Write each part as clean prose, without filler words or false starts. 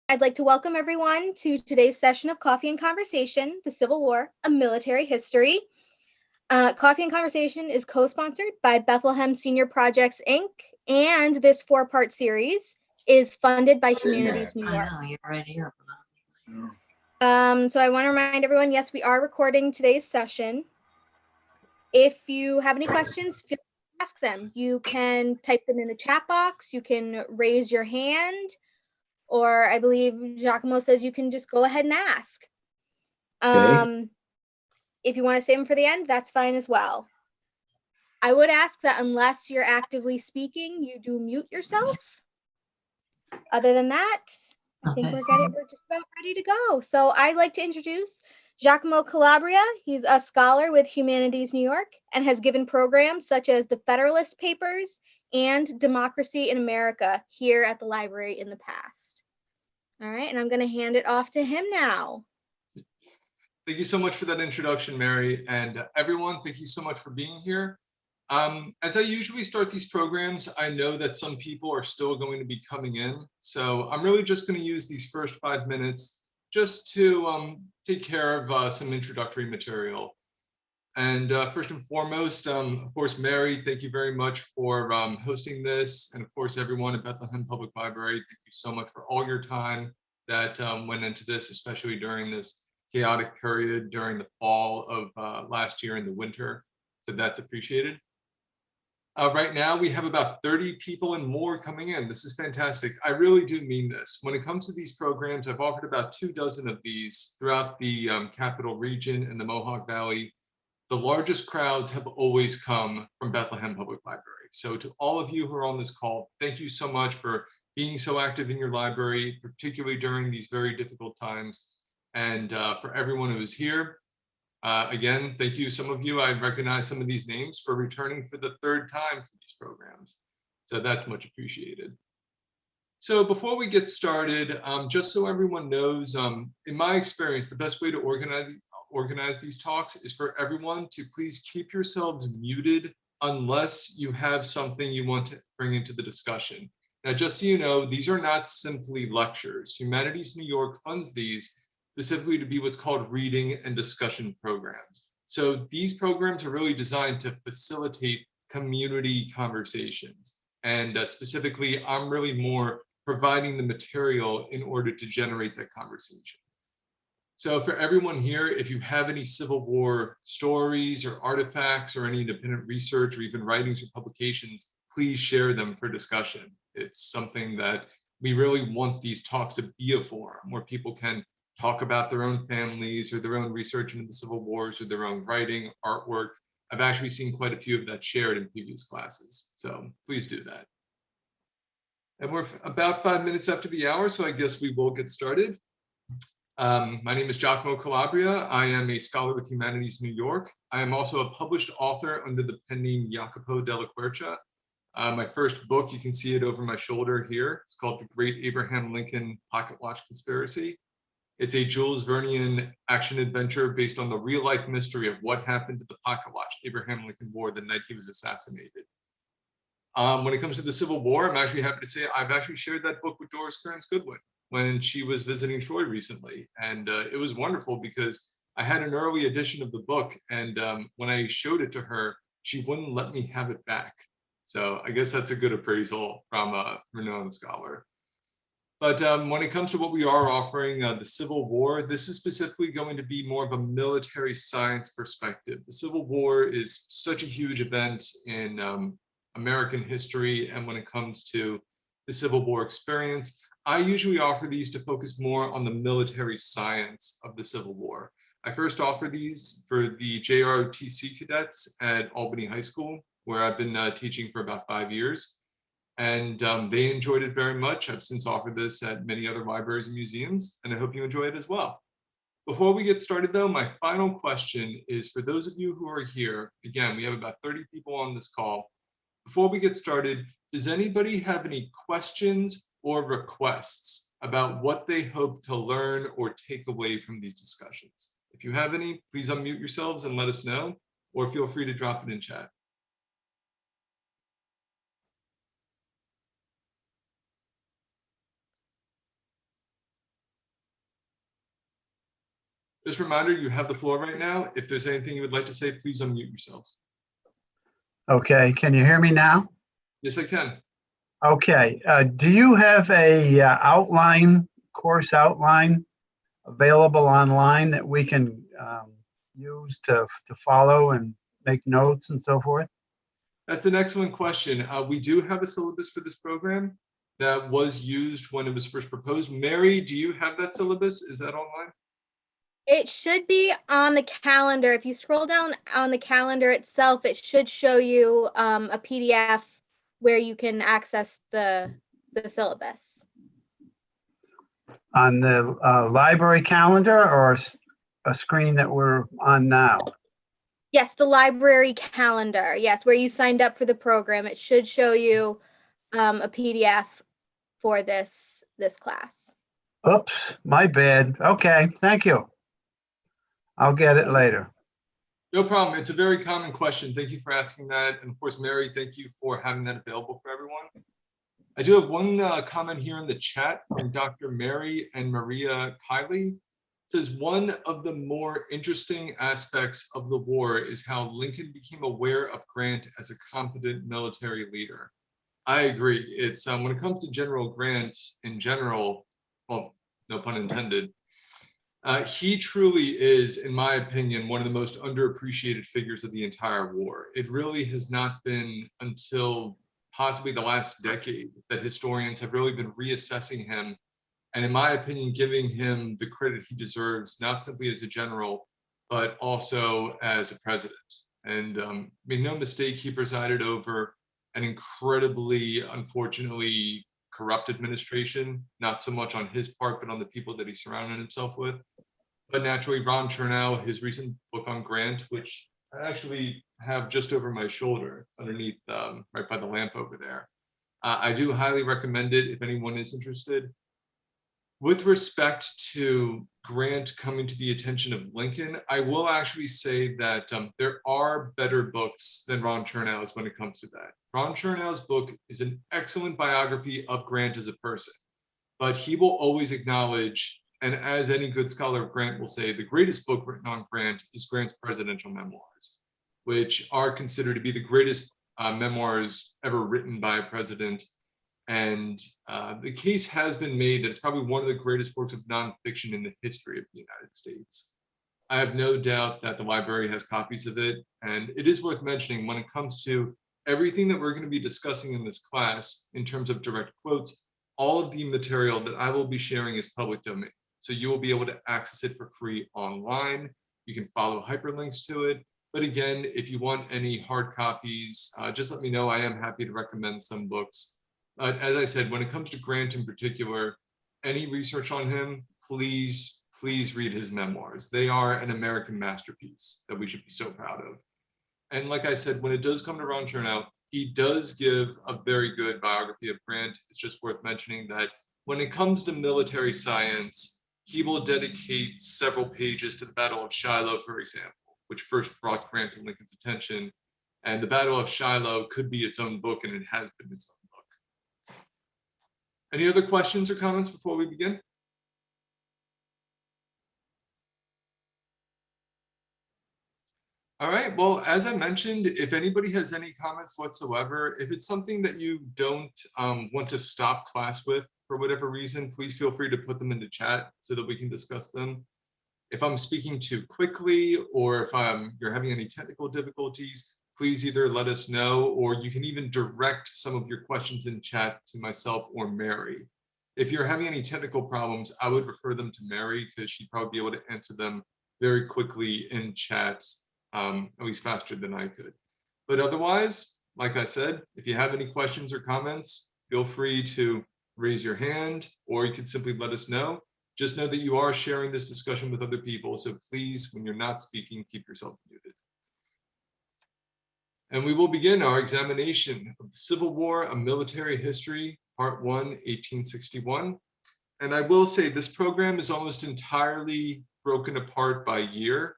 I'd like to welcome everyone to today's session of Coffee and Conversation, the Civil War, a Military History. Coffee and Conversation is co-sponsored by Bethlehem Senior Projects, Inc., and this four-part series is funded by Humanities New York. I know, you're right here. So I want to remind everyone, yes, we are recording today's session. If you have any questions, feel free to ask them. You can type them in the chat box, you can raise your hand, or I believe Giacomo says you can just go ahead and ask. Okay. If you want to save them for the end, that's fine as well. I would ask that unless you're actively speaking, you do mute yourself. Other than that, I think we're just about ready to go. So I'd like to introduce Giacomo Calabria. He's a scholar with Humanities New York and has given programs such as the Federalist Papers and Democracy in America here at the library in the past. All right, and I'm going to hand it off to him now. Thank you so much for that introduction, Mary, and everyone, thank you so much for being here. As I usually start these programs, I know that some people are still going to be coming in, so I'm really just going to use these first 5 minutes just to take care of some introductory material. And first and foremost, of course, Mary, thank you very much for hosting this, and of course, everyone at Bethlehem Public Library, thank you so much for all your time that went into this, especially during this chaotic period during the fall of last year and the winter, so that's appreciated. Right now, we have about 30 people and more coming in. This is fantastic. I really do mean this. When it comes to these programs, I've offered about 24 of these throughout the Capital Region and the Mohawk Valley. The largest crowds have always come from Bethlehem Public Library. So to all of you who are on this call, thank you so much for being so active in your library, particularly during these very difficult times. And for everyone who is here, again, thank you. Some of you, I recognize some of these names for returning for the third time for these programs. So that's much appreciated. So before we get started, just so everyone knows, in my experience, the best way to organize these talks is for everyone to please keep yourselves muted unless you have something you want to bring into the discussion. Now, just so you know, these are not simply lectures. Humanities New York funds these specifically to be what's called reading and discussion programs. So these programs are really designed to facilitate community conversations. And specifically, I'm really more providing the material in order to generate that conversation. So for everyone here, if you have any Civil War stories or artifacts or any independent research or even writings or publications, please share them for discussion. It's something that we really want these talks to be a forum where people can talk about their own families or their own research into the Civil Wars or their own writing, artwork. I've actually seen quite a few of that shared in previous classes, so please do that. And we're about 5 minutes after the hour, so I guess we will get started. My name is Giacomo Calabria. I am a scholar with Humanities New York. I am also a published author under the pen name Jacopo Della Quercia. My first book, you can see it over my shoulder here. It's called The Great Abraham Lincoln Pocket Watch Conspiracy. It's a Jules Vernean action adventure based on the real-life mystery of what happened to the pocket watch Abraham Lincoln wore the night he was assassinated. When it comes to the Civil War, I'm actually happy to say I've actually shared that book with Doris Kearns Goodwin when she was visiting Troy recently. And it was wonderful because I had an early edition of the book, and when I showed it to her, she wouldn't let me have it back. So I guess that's a good appraisal from a renowned scholar. But when it comes to what we are offering, the Civil War, this is specifically going to be more of a military science perspective. The Civil War is such a huge event in American history, and when it comes to the Civil War experience, I usually offer these to focus more on the military science of the Civil War. I first offer these for the JROTC cadets at Albany High School, where I've been teaching for about 5 years. And they enjoyed it very much. I've since offered this at many other libraries and museums, and I hope you enjoy it as well. Before we get started though, my final question is for those of you who are here, again, we have about 30 people on this call. Before we get started, does anybody have any questions or requests about what they hope to learn or take away from these discussions? If you have any, please unmute yourselves and let us know, or feel free to drop it in chat. Just a reminder, you have the floor right now. If there's anything you would like to say, please unmute yourselves. Okay, can you hear me now? Yes, I can. Okay, do you have a course outline available online that we can use to follow and make notes and so forth? That's an excellent question. We do have a syllabus for this program that was used when it was first proposed. Mary, do you have that syllabus? Is that online? It should be on the calendar. If you scroll down on the calendar itself, it should show you a PDF where you can access the syllabus. On the library calendar or a screen that we're on now? Yes, the library calendar. Yes, where you signed up for the program. It should show you a PDF for this class. Oops, my bad. Okay, thank you. I'll get it later. No problem. It's a very common question. Thank you for asking that. And of course, Mary, thank you for having that available for everyone. I do have one comment here in the chat from Dr. Mary and Maria Kiley. It says, one of the more interesting aspects of the war is how Lincoln became aware of Grant as a competent military leader. I agree. It's when it comes to General Grant in general, well, no pun intended, he truly is, in my opinion, one of the most underappreciated figures of the entire war. It really has not been until possibly the last decade that historians have really been reassessing him, and in my opinion, giving him the credit he deserves, not simply as a general, but also as a president. And make no mistake, he presided over an incredibly, unfortunately, corrupt administration, not so much on his part, but on the people that he surrounded himself with. But naturally, Ron Chernow, his recent book on Grant, which I actually have just over my shoulder, underneath, right by the lamp over there. I do highly recommend it if anyone is interested. With respect to Grant coming to the attention of Lincoln, I will actually say that there are better books than Ron Chernow's when it comes to that. Ron Chernow's book is an excellent biography of Grant as a person, but he will always acknowledge, and as any good scholar of Grant will say, the greatest book written on Grant is Grant's presidential memoirs, which are considered to be the greatest memoirs ever written by a president. And the case has been made that it's probably one of the greatest works of nonfiction in the history of the United States. I have no doubt that the library has copies of it. And it is worth mentioning when it comes to everything that we're going to be discussing in this class in terms of direct quotes, all of the material that I will be sharing is public domain. So you will be able to access it for free online. You can follow hyperlinks to it. But again, if you want any hard copies, just let me know. I am happy to recommend some books. As I said, when it comes to Grant in particular, any research on him, please read his memoirs. They are an American masterpiece that we should be so proud of. And like I said, when it does come to Ron Chernow, he does give a very good biography of Grant. It's just worth mentioning that when it comes to military science, he will dedicate several pages to the Battle of Shiloh, for example, which first brought Grant to Lincoln's attention. And the Battle of Shiloh could be its own book, and it has been its own book. Any other questions or comments before we begin? All right, well, as I mentioned, if anybody has any comments whatsoever, if it's something that you don't want to stop class with for whatever reason, please feel free to put them into chat so that we can discuss them. If I'm speaking too quickly, or if you're having any technical difficulties, please either let us know, or you can even direct some of your questions in chat to myself or Mary. If you're having any technical problems, I would refer them to Mary because she'd probably be able to answer them very quickly in chat, at least faster than I could. But otherwise, like I said, if you have any questions or comments, feel free to raise your hand, or you can simply let us know. Just know that you are sharing this discussion with other people, so please, when you're not speaking, keep yourself muted. And we will begin our examination of the Civil War, A Military History, Part 1, 1861. And I will say this program is almost entirely broken apart by year,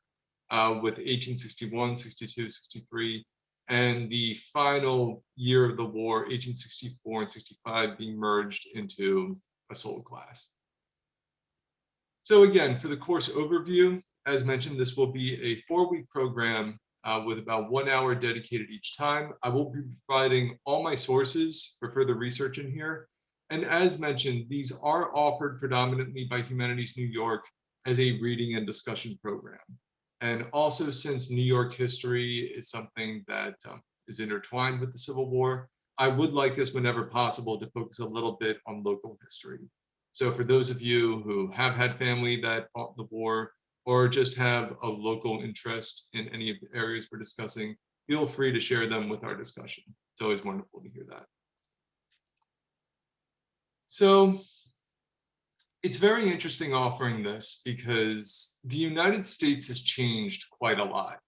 with 1861, 62, 63, and the final year of the war, 1864 and 65, being merged into a sole class. So again, for the course overview, as mentioned, this will be a 4-week program with about 1 hour dedicated each time. I will be providing all my sources for further research in here. And as mentioned, these are offered predominantly by Humanities New York as a reading and discussion program. And also, since New York history is something that is intertwined with the Civil War, I would like us, whenever possible, to focus a little bit on local history. So for those of you who have had family that fought the war, or just have a local interest in any of the areas we're discussing, feel free to share them with our discussion. It's always wonderful to hear that. So it's very interesting offering this because the United States has changed quite a lot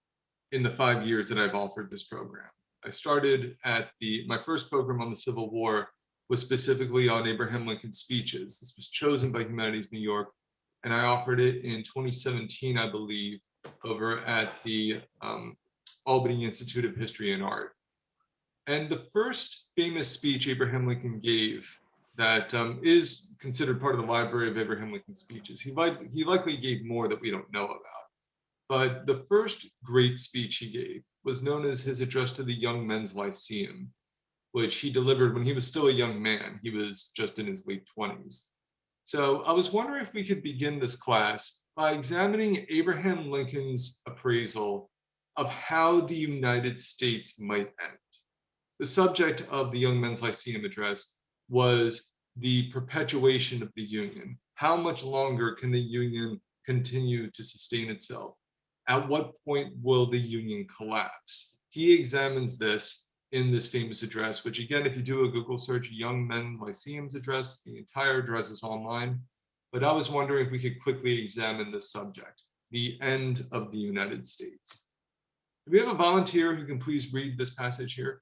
in the 5 years that I've offered this program. I started at my first program on the Civil War was specifically on Abraham Lincoln's speeches. This was chosen by Humanities New York, and I offered it in 2017, I believe, over at the Albany Institute of History and Art. And the first famous speech Abraham Lincoln gave that is considered part of the library of Abraham Lincoln speeches. He likely gave more that we don't know about. But the first great speech he gave was known as his address to the Young Men's Lyceum, which he delivered when he was still a young man. He was just in his late 20s. So I was wondering if we could begin this class by examining Abraham Lincoln's appraisal of how the United States might end. The subject of the Young Men's Lyceum address was the perpetuation of the Union. How much longer can the Union continue to sustain itself? At what point will the Union collapse? He examines this in this famous address, which again, if you do a Google search, Young Men Lyceum's address, the entire address is online. But I was wondering if we could quickly examine this subject, the end of the United States. Do we have a volunteer who can please read this passage here?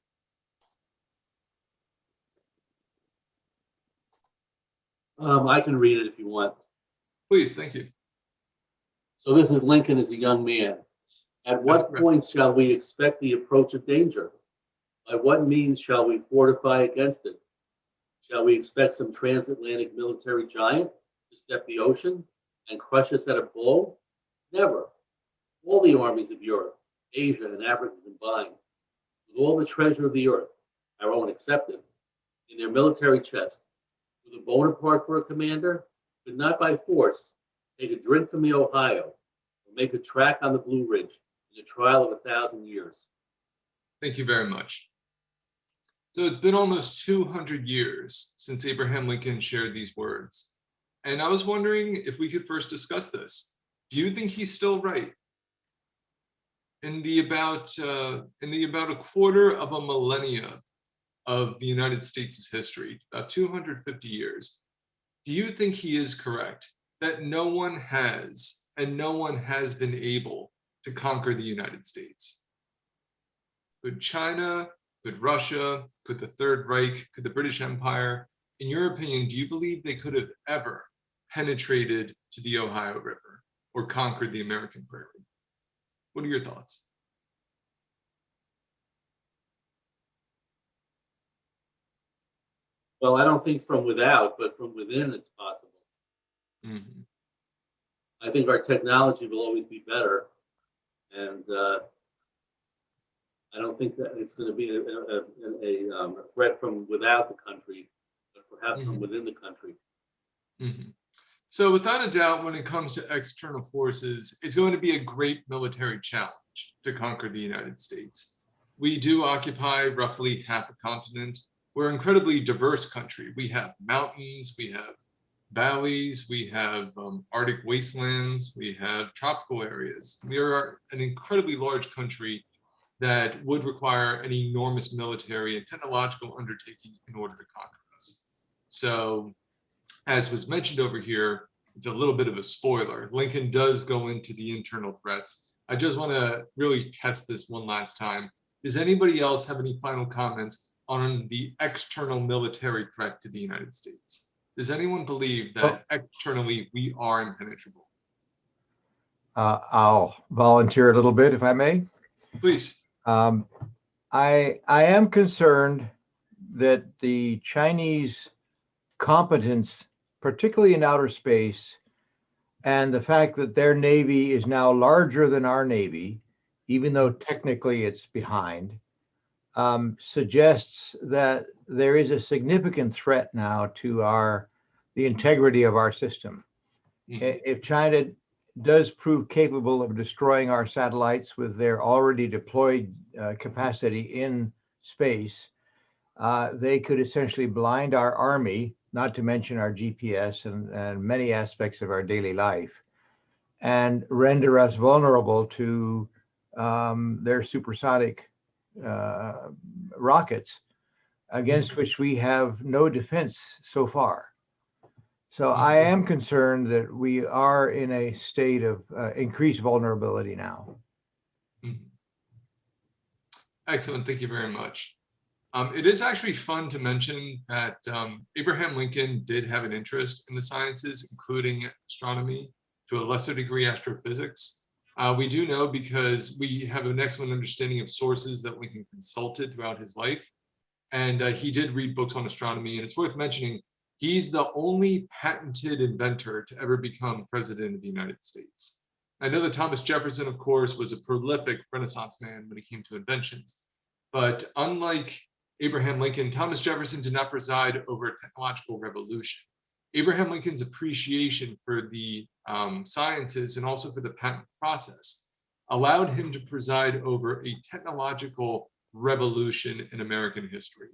I can read it if you want. Please, thank you. So this is Lincoln as a young man. At what point shall we expect the approach of danger? By what means shall we fortify against it? Shall we expect some transatlantic military giant to step the ocean and crush us at a blow? Never. All the armies of Europe, Asia, and Africa combined, with all the treasure of the earth, our own excepted, in their military chest, with a Bonaparte for a commander, could not by force take a drink from the Ohio or make a track on the Blue Ridge in a trial of 1,000 years. Thank you very much. So it's been almost 200 years since Abraham Lincoln shared these words. And I was wondering if we could first discuss this. Do you think he's still right? In the about a quarter of a millennia of the United States' history, about 250 years, do you think he is correct that no one has been able to conquer the United States? Could China, could Russia, could the Third Reich, could the British Empire, in your opinion, do you believe they could have ever penetrated to the Ohio River or conquered the American prairie? What are your thoughts? Well, I don't think from without, but from within it's possible. Mm-hmm. I think our technology will always be better. And I don't think that it's going to be a threat from without the country, but perhaps from within the country. Mm-hmm. So without a doubt, when it comes to external forces, it's going to be a great military challenge to conquer the United States. We do occupy roughly half a continent. We're an incredibly diverse country. We have mountains, we have valleys, we have Arctic wastelands, we have tropical areas. We are an incredibly large country that would require an enormous military and technological undertaking in order to conquer us. So, as was mentioned over here, it's a little bit of a spoiler. Lincoln does go into the internal threats. I just want to really test this one last time. Does anybody else have any final comments on the external military threat to the United States? Does anyone believe that externally we are impenetrable? I'll volunteer a little bit, if I may. Please. I am concerned that the Chinese competence, particularly in outer space, And the fact that their Navy is now larger than our Navy, even though technically it's behind, suggests that there is a significant threat now to the integrity of our system. If China does prove capable of destroying our satellites with their already deployed capacity in space, they could essentially blind our army, not to mention our GPS and many aspects of our daily life, and render us vulnerable to their supersonic rockets, against which we have no defense so far. So I am concerned that we are in a state of increased vulnerability now. Excellent, thank you very much. It is actually fun to mention that Abraham Lincoln did have an interest in the sciences, including astronomy, to a lesser degree astrophysics. We do know because we have an excellent understanding of sources that Lincoln consulted throughout his life. And he did read books on astronomy, and it's worth mentioning, he's the only patented inventor to ever become president of the United States. I know that Thomas Jefferson, of course, was a prolific Renaissance man when it came to inventions. But unlike Abraham Lincoln, Thomas Jefferson did not preside over a technological revolution. Abraham Lincoln's appreciation for the sciences and also for the patent process allowed him to preside over a technological revolution in American history.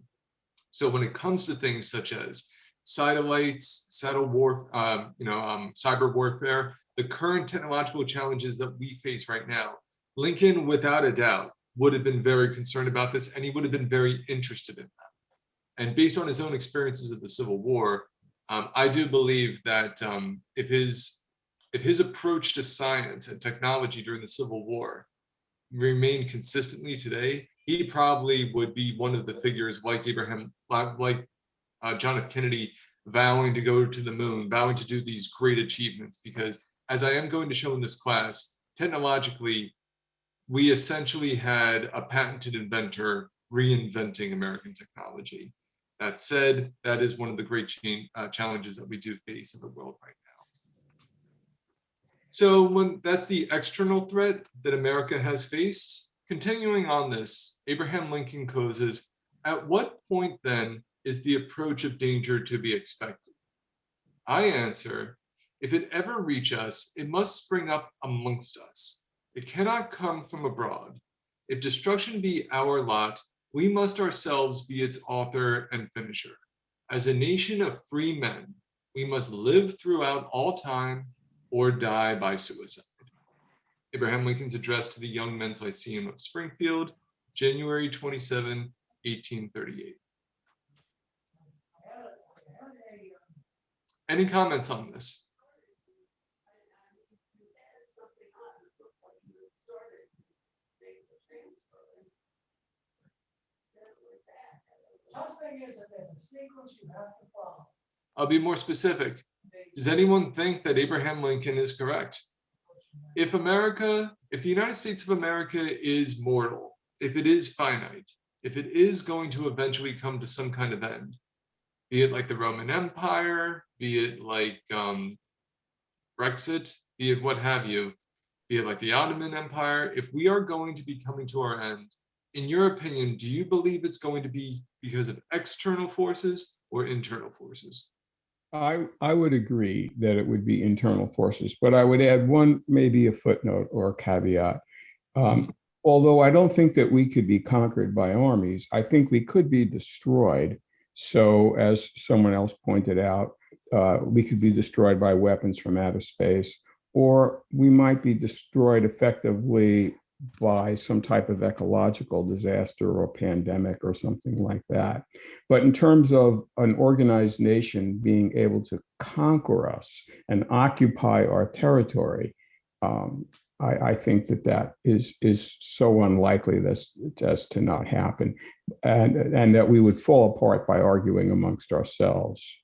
So when it comes to things such as satellites, cyber warfare, the current technological challenges that we face right now, Lincoln, without a doubt, would have been very concerned about this, and he would have been very interested in that. And based on his own experiences of the Civil War, I do believe that if his approach to science and technology during the Civil War remained consistently today, he probably would be one of the figures like John F. Kennedy, vowing to go to the moon, vowing to do these great achievements. Because as I am going to show in this class, technologically, we essentially had a patented inventor reinventing American technology. That said, that is one of the great challenges that we do face in the world right now. So when that's the external threat that America has faced, continuing on this, Abraham Lincoln closes, at what point then is the approach of danger to be expected? I answer, if it ever reach us, it must spring up amongst us. It cannot come from abroad. If destruction be our lot, we must ourselves be its author and finisher. As a nation of free men, we must live throughout all time or die by suicide. Abraham Lincoln's address to the Young Men's Lyceum of Springfield, January 27, 1838. Any comments on this? Tough thing is that there's a sequence you have to follow. I'll be more specific. Does anyone think that Abraham Lincoln is correct? If the United States of America is mortal, if it is finite, if it is going to eventually come to some kind of end, be it like the Roman Empire, be it like Brexit, be it what have you, be it like the Ottoman Empire, if we are going to be coming to our end, in your opinion, do you believe it's going to be because of external forces or internal forces? I would agree that it would be internal forces, but I would add maybe a footnote or a caveat. Although I don't think that we could be conquered by armies, I think we could be destroyed. So as someone else pointed out, we could be destroyed by weapons from outer space, or we might be destroyed effectively by some type of ecological disaster or pandemic or something like that. But in terms of an organized nation being able to conquer us and occupy our territory, I think that is so unlikely as to not happen, and that we would fall apart by arguing amongst ourselves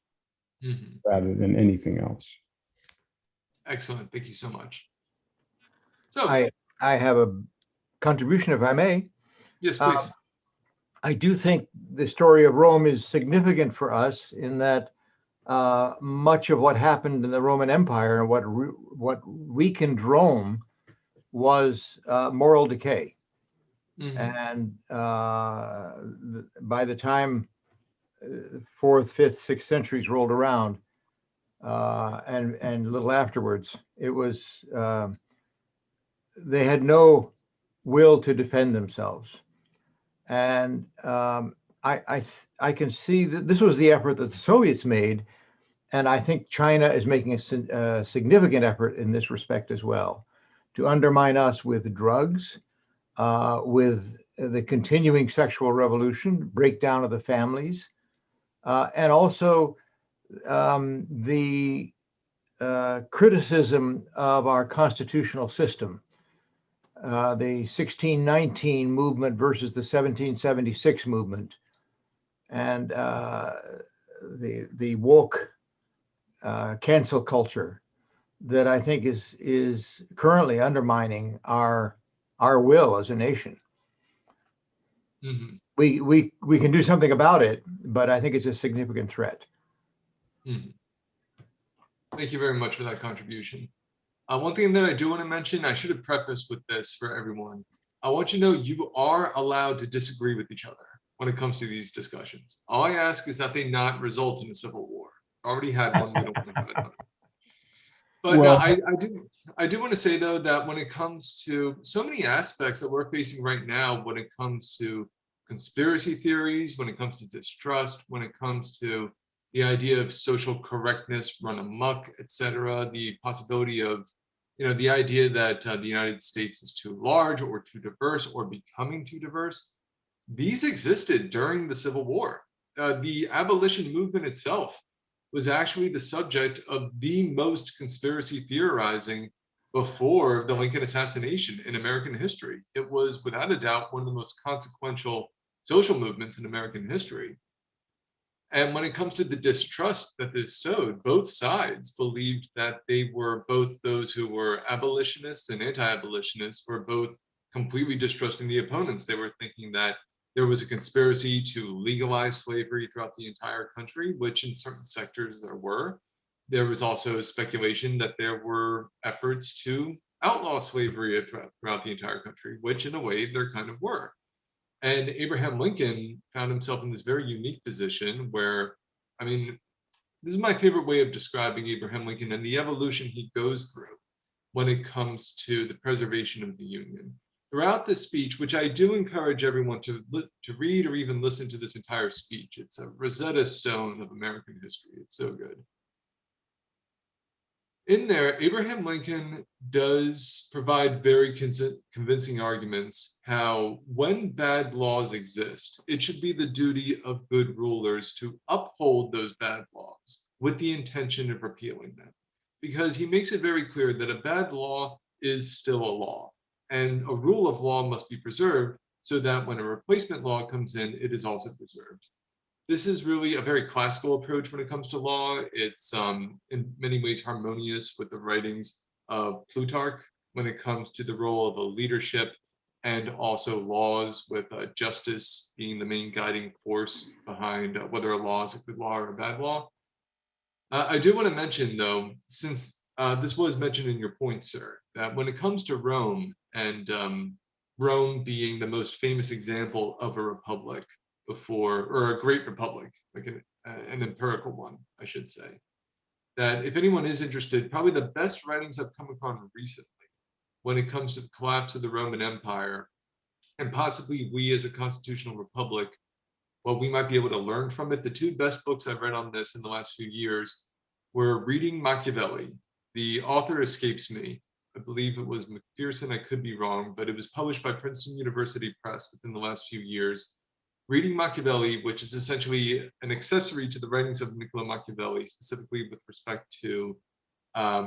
rather than anything else. Excellent, thank you so much. So I have a contribution, if I may. Yes, please. I do think the story of Rome is significant for us in that much of what happened in the Roman Empire and what weakened Rome was moral decay. And by the time 4th, 5th, 6th centuries rolled around, and a little afterwards, it was they had no will to defend themselves. And I can see that this was the effort that the Soviets made, and I think China is making a significant effort in this respect as well, to undermine us with drugs, with the continuing sexual revolution, breakdown of the families, and also the criticism of our constitutional system. The 1619 movement versus the 1776 movement, and the woke cancel culture that I think is currently undermining our will as a nation. We can do something about it, but I think it's a significant threat. Thank you very much for that contribution. One thing that I do want to mention, I should have prefaced with this for everyone. I want you to know you are allowed to disagree with each other when it comes to these discussions. All I ask is that they not result in a civil war. Already had one, we don't want to have another. But Well- no, I do want to say though that when it comes to so many aspects that we're facing right now, when it comes to conspiracy theories, when it comes to distrust, when it comes to the idea of social correctness run amok, etc., the possibility of, the idea that the United States is too large or too diverse or becoming too diverse, these existed during the Civil War. The abolition movement itself was actually the subject of the most conspiracy theorizing before the Lincoln assassination in American history. It was without a doubt one of the most consequential social movements in American history. And when it comes to the distrust that this sowed, both sides believed that they were both those who were abolitionists and anti-abolitionists were both completely distrusting the opponents. They were thinking that there was a conspiracy to legalize slavery throughout the entire country, which in certain sectors there were. There was also speculation that there were efforts to outlaw slavery throughout the entire country, which in a way there kind of were. And Abraham Lincoln found himself in this very unique position where, this is my favorite way of describing Abraham Lincoln and the evolution he goes through when it comes to the preservation of the Union. Throughout this speech, which I do encourage everyone to read or even listen to this entire speech. It's a Rosetta Stone of American history. It's so good. In there, Abraham Lincoln does provide very convincing arguments how when bad laws exist, it should be the duty of good rulers to uphold those bad laws with the intention of repealing them. Because he makes it very clear that a bad law is still a law, and a rule of law must be preserved so that when a replacement law comes in, it is also preserved. This is really a very classical approach when it comes to law. It's in many ways harmonious with the writings of Plutarch when it comes to the role of a leadership and also laws, with justice being the main guiding force behind whether a law is a good law or a bad law. I do want to mention, though, since this was mentioned in your point, sir, that when it comes to Rome, and Rome being the most famous example of a republic before, or a great republic, like an empirical one, I should say, that if anyone is interested, probably the best writings I've come upon recently when it comes to the collapse of the Roman Empire, and possibly we as a constitutional republic, what we might be able to learn from it. The two best books I've read on this in the last few years were reading Machiavelli. The author escapes me. I believe it was Macpherson, I could be wrong, but it was published by Princeton University Press within the last few years. Reading Machiavelli, which is essentially an accessory to the writings of Niccolo Machiavelli, specifically with respect to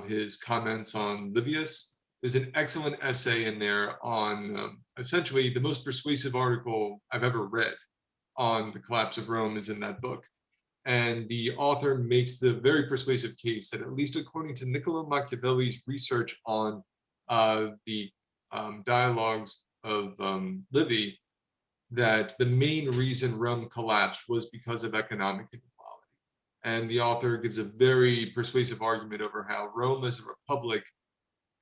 his comments on Livius. There's an excellent essay in there on essentially the most persuasive article I've ever read on the collapse of Rome is in that book. And the author makes the very persuasive case that, at least according to Niccolo Machiavelli's research on the dialogues of Livy, that the main reason Rome collapsed was because of economic inequality. And the author gives a very persuasive argument over how Rome as a republic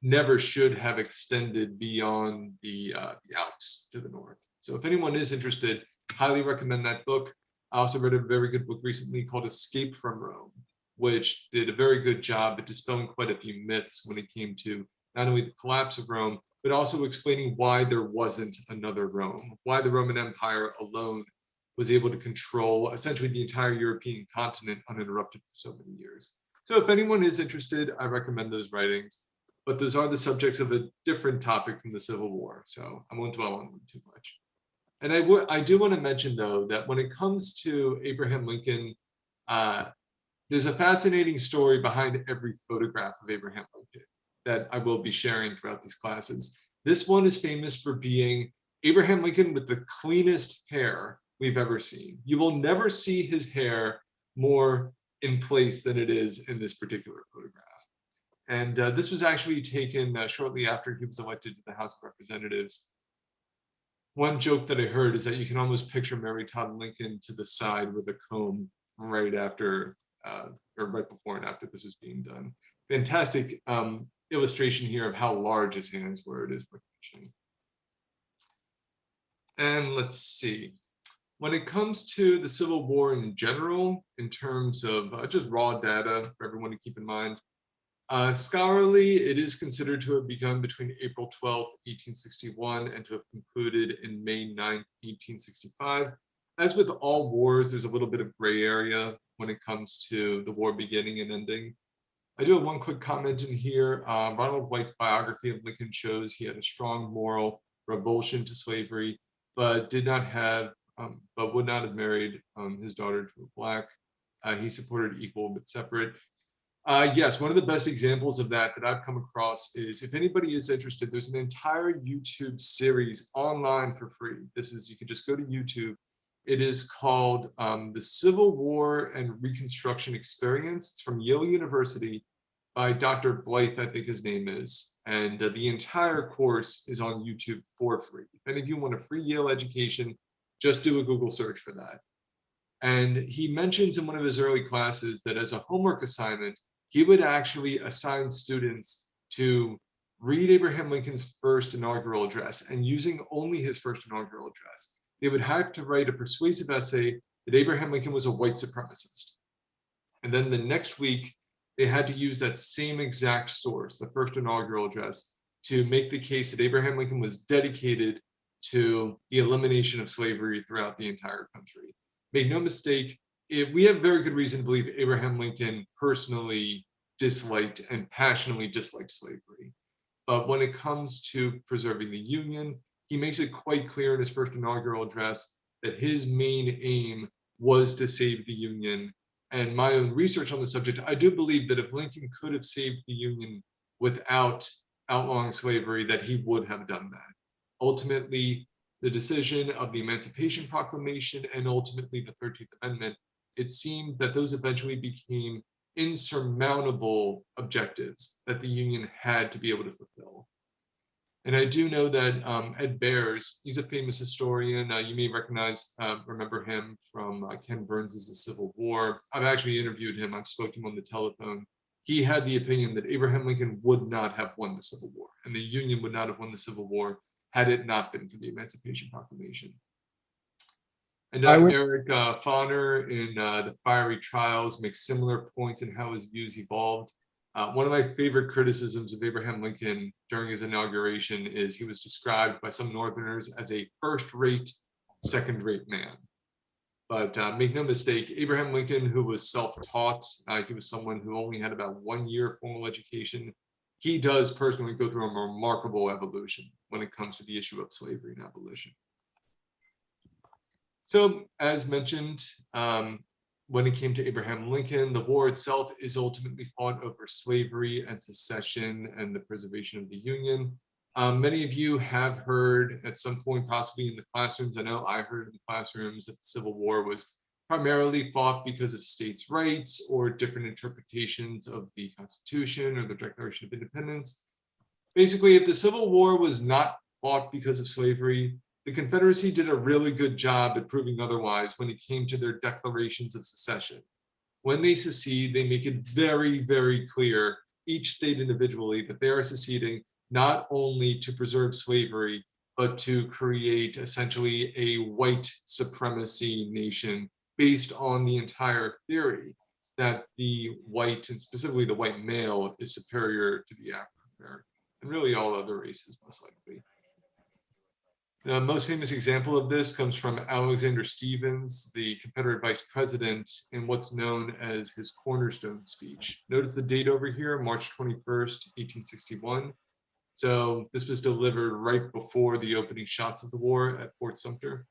never should have extended beyond the Alps to the north. So if anyone is interested, highly recommend that book. I also read a very good book recently called Escape from Rome, which did a very good job at dispelling quite a few myths when it came to not only the collapse of Rome, but also explaining why there wasn't another Rome, why the Roman Empire alone was able to control essentially the entire European continent uninterrupted for so many years. So if anyone is interested, I recommend those writings, but those are the subjects of a different topic from the Civil War, so I won't dwell on them too much. And I do want to mention, though, that when it comes to Abraham Lincoln, there's a fascinating story behind every photograph of Abraham Lincoln that I will be sharing throughout these classes. This one is famous for being Abraham Lincoln with the cleanest hair we've ever seen. You will never see his hair more in place than it is in this particular photograph. And this was actually taken shortly after he was elected to the House of Representatives. One joke that I heard is that you can almost picture Mary Todd Lincoln to the side with a comb right after, or right before and after this was being done. Fantastic illustration here of how large his hands were. It is worth mentioning. And let's see. When it comes to the Civil War in general, in terms of just raw data for everyone to keep in mind, scholarly, it is considered to have begun between April 12th, 1861, and to have concluded in May 9th, 1865. As with all wars, there's a little bit of gray area when it comes to the war beginning and ending. I do have one quick comment in here. Ronald White's biography of Lincoln shows he had a strong moral revulsion to slavery, but would not have married his daughter to a black. He supported equal but separate. Yes, one of the best examples of that I've come across is, if anybody is interested, there's an entire YouTube series online for free. You can just go to YouTube. It is called The Civil War and Reconstruction Experience. It's from Yale University by Dr. Blythe, I think his name is. And the entire course is on YouTube for free. If any of you want a free Yale education, just do a Google search for that. And he mentions in one of his early classes that as a homework assignment, he would actually assign students to read Abraham Lincoln's first inaugural address, and using only his first inaugural address, they would have to write a persuasive essay that Abraham Lincoln was a white supremacist. And then the next week, they had to use that same exact source, the first inaugural address, to make the case that Abraham Lincoln was dedicated to the elimination of slavery throughout the entire country. Make no mistake, we have very good reason to believe Abraham Lincoln personally disliked and passionately disliked slavery. But when it comes to preserving the Union, he makes it quite clear in his first inaugural address that his main aim was to save the Union. And my own research on the subject, I do believe that if Lincoln could have saved the Union without outlawing slavery, that he would have done that. Ultimately, the decision of the Emancipation Proclamation and ultimately the 13th Amendment, it seemed that those eventually became insurmountable objectives that the Union had to be able to fulfill. And I do know that Ed Bears, he's a famous historian. You may remember him from Ken Burns' The Civil War. I've actually interviewed him. I've spoken to him on the telephone. He had the opinion that Abraham Lincoln would not have won the Civil War, and the Union would not have won the Civil War had it not been for the Emancipation Proclamation. And Eric Fauner in The Fiery Trials makes similar points in how his views evolved. One of my favorite criticisms of Abraham Lincoln during his inauguration is he was described by some Northerners as a first-rate, second-rate man. But make no mistake, Abraham Lincoln, who was self-taught, he was someone who only had about 1 year formal education. He does personally go through a remarkable evolution when it comes to the issue of slavery and abolition. So, as mentioned, when it came to Abraham Lincoln, the war itself is ultimately fought over slavery and secession and the preservation of the Union. Many of you have heard at some point, possibly in the classrooms, I know I heard in the classrooms, that the Civil War was primarily fought because of states' rights or different interpretations of the Constitution or the Declaration of Independence. Basically, if the Civil War was not fought because of slavery, the Confederacy did a really good job at proving otherwise when it came to their declarations of secession. when they secede, they make it very, very clear, each state individually, that they are seceding not only to preserve slavery, but to create essentially a white supremacy nation based on the entire theory that the white, and specifically the white male, is superior to the African American, and really all other races most likely. The most famous example of this comes from Alexander Stephens, the Confederate vice president, in what's known as his Cornerstone Speech. Notice the date over here, March 21st, 1861. So this was delivered right before the opening shots of the war at Fort Sumter.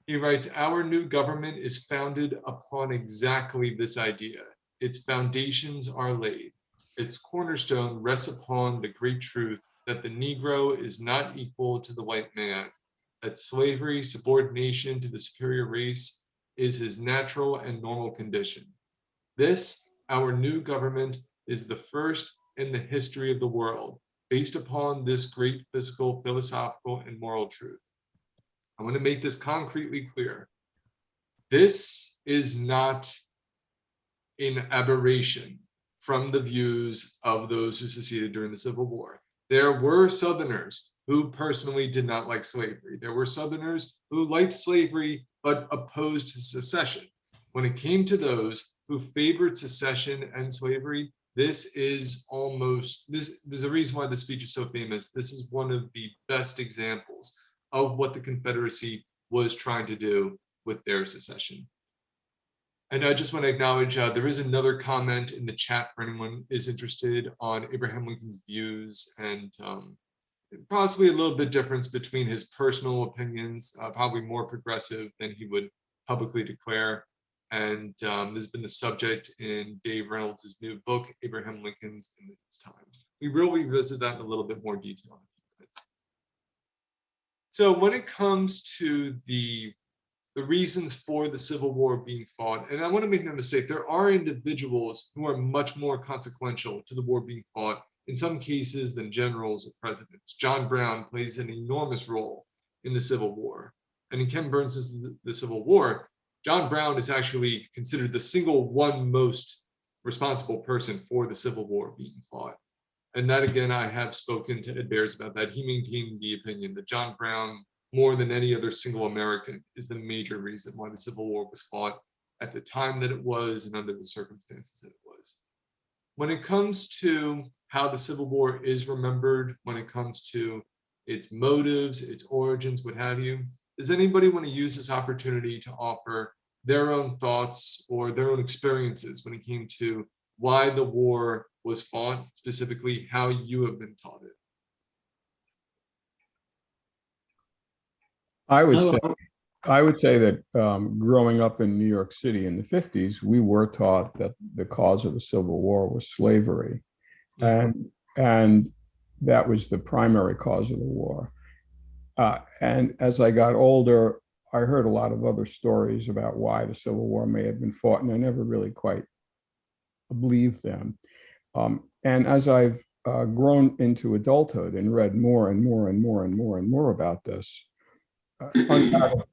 He writes, "Our new government is founded upon exactly this idea. Its foundations are laid. Its cornerstone rests upon the great truth that the Negro is not equal to the white man, that slavery, subordination to the superior race, is his natural and normal condition. This, our new government, is the first in the history of the world, based upon this great physical, philosophical, and moral truth." I want to make this concretely clear. This is not an aberration from the views of those who seceded during the Civil War. There were Southerners who personally did not like slavery. There were Southerners who liked slavery but opposed secession. When it came to those who favored secession and slavery, there's a reason why the speech is so famous. This is one of the best examples of what the Confederacy was trying to do with their secession. And I just want to acknowledge there is another comment in the chat for anyone is interested on Abraham Lincoln's views, and possibly a little bit difference between his personal opinions, probably more progressive than he would publicly declare. And this has been the subject in Dave Reynolds' new book, Abraham Lincoln's in His Times. We will revisit that in a little bit more detail in a few minutes. So when it comes to the reasons for the Civil War being fought, and I want to make no mistake, there are individuals who are much more consequential to the war being fought, in some cases, than generals or presidents. John Brown plays an enormous role in the Civil War. And in Ken Burns' The Civil War, John Brown is actually considered the single one most responsible person for the Civil War being fought. And that, again, I have spoken to Ed Bears about that. He maintained the opinion that John Brown, more than any other single American, is the major reason why the Civil War was fought at the time that it was and under the circumstances that it was. When it comes to how the Civil War is remembered, when it comes to its motives, its origins, what have you, does anybody want to use this opportunity to offer their own thoughts or their own experiences when it came to why the war was fought, specifically how you have been taught it? I would say that growing up in New York City in the 50s, we were taught that the cause of the Civil War was slavery. And that was the primary cause of the war. And as I got older, I heard a lot of other stories about why the Civil War may have been fought, and I never really quite believed them. And as I've grown into adulthood and read more and more and more and more and more about this,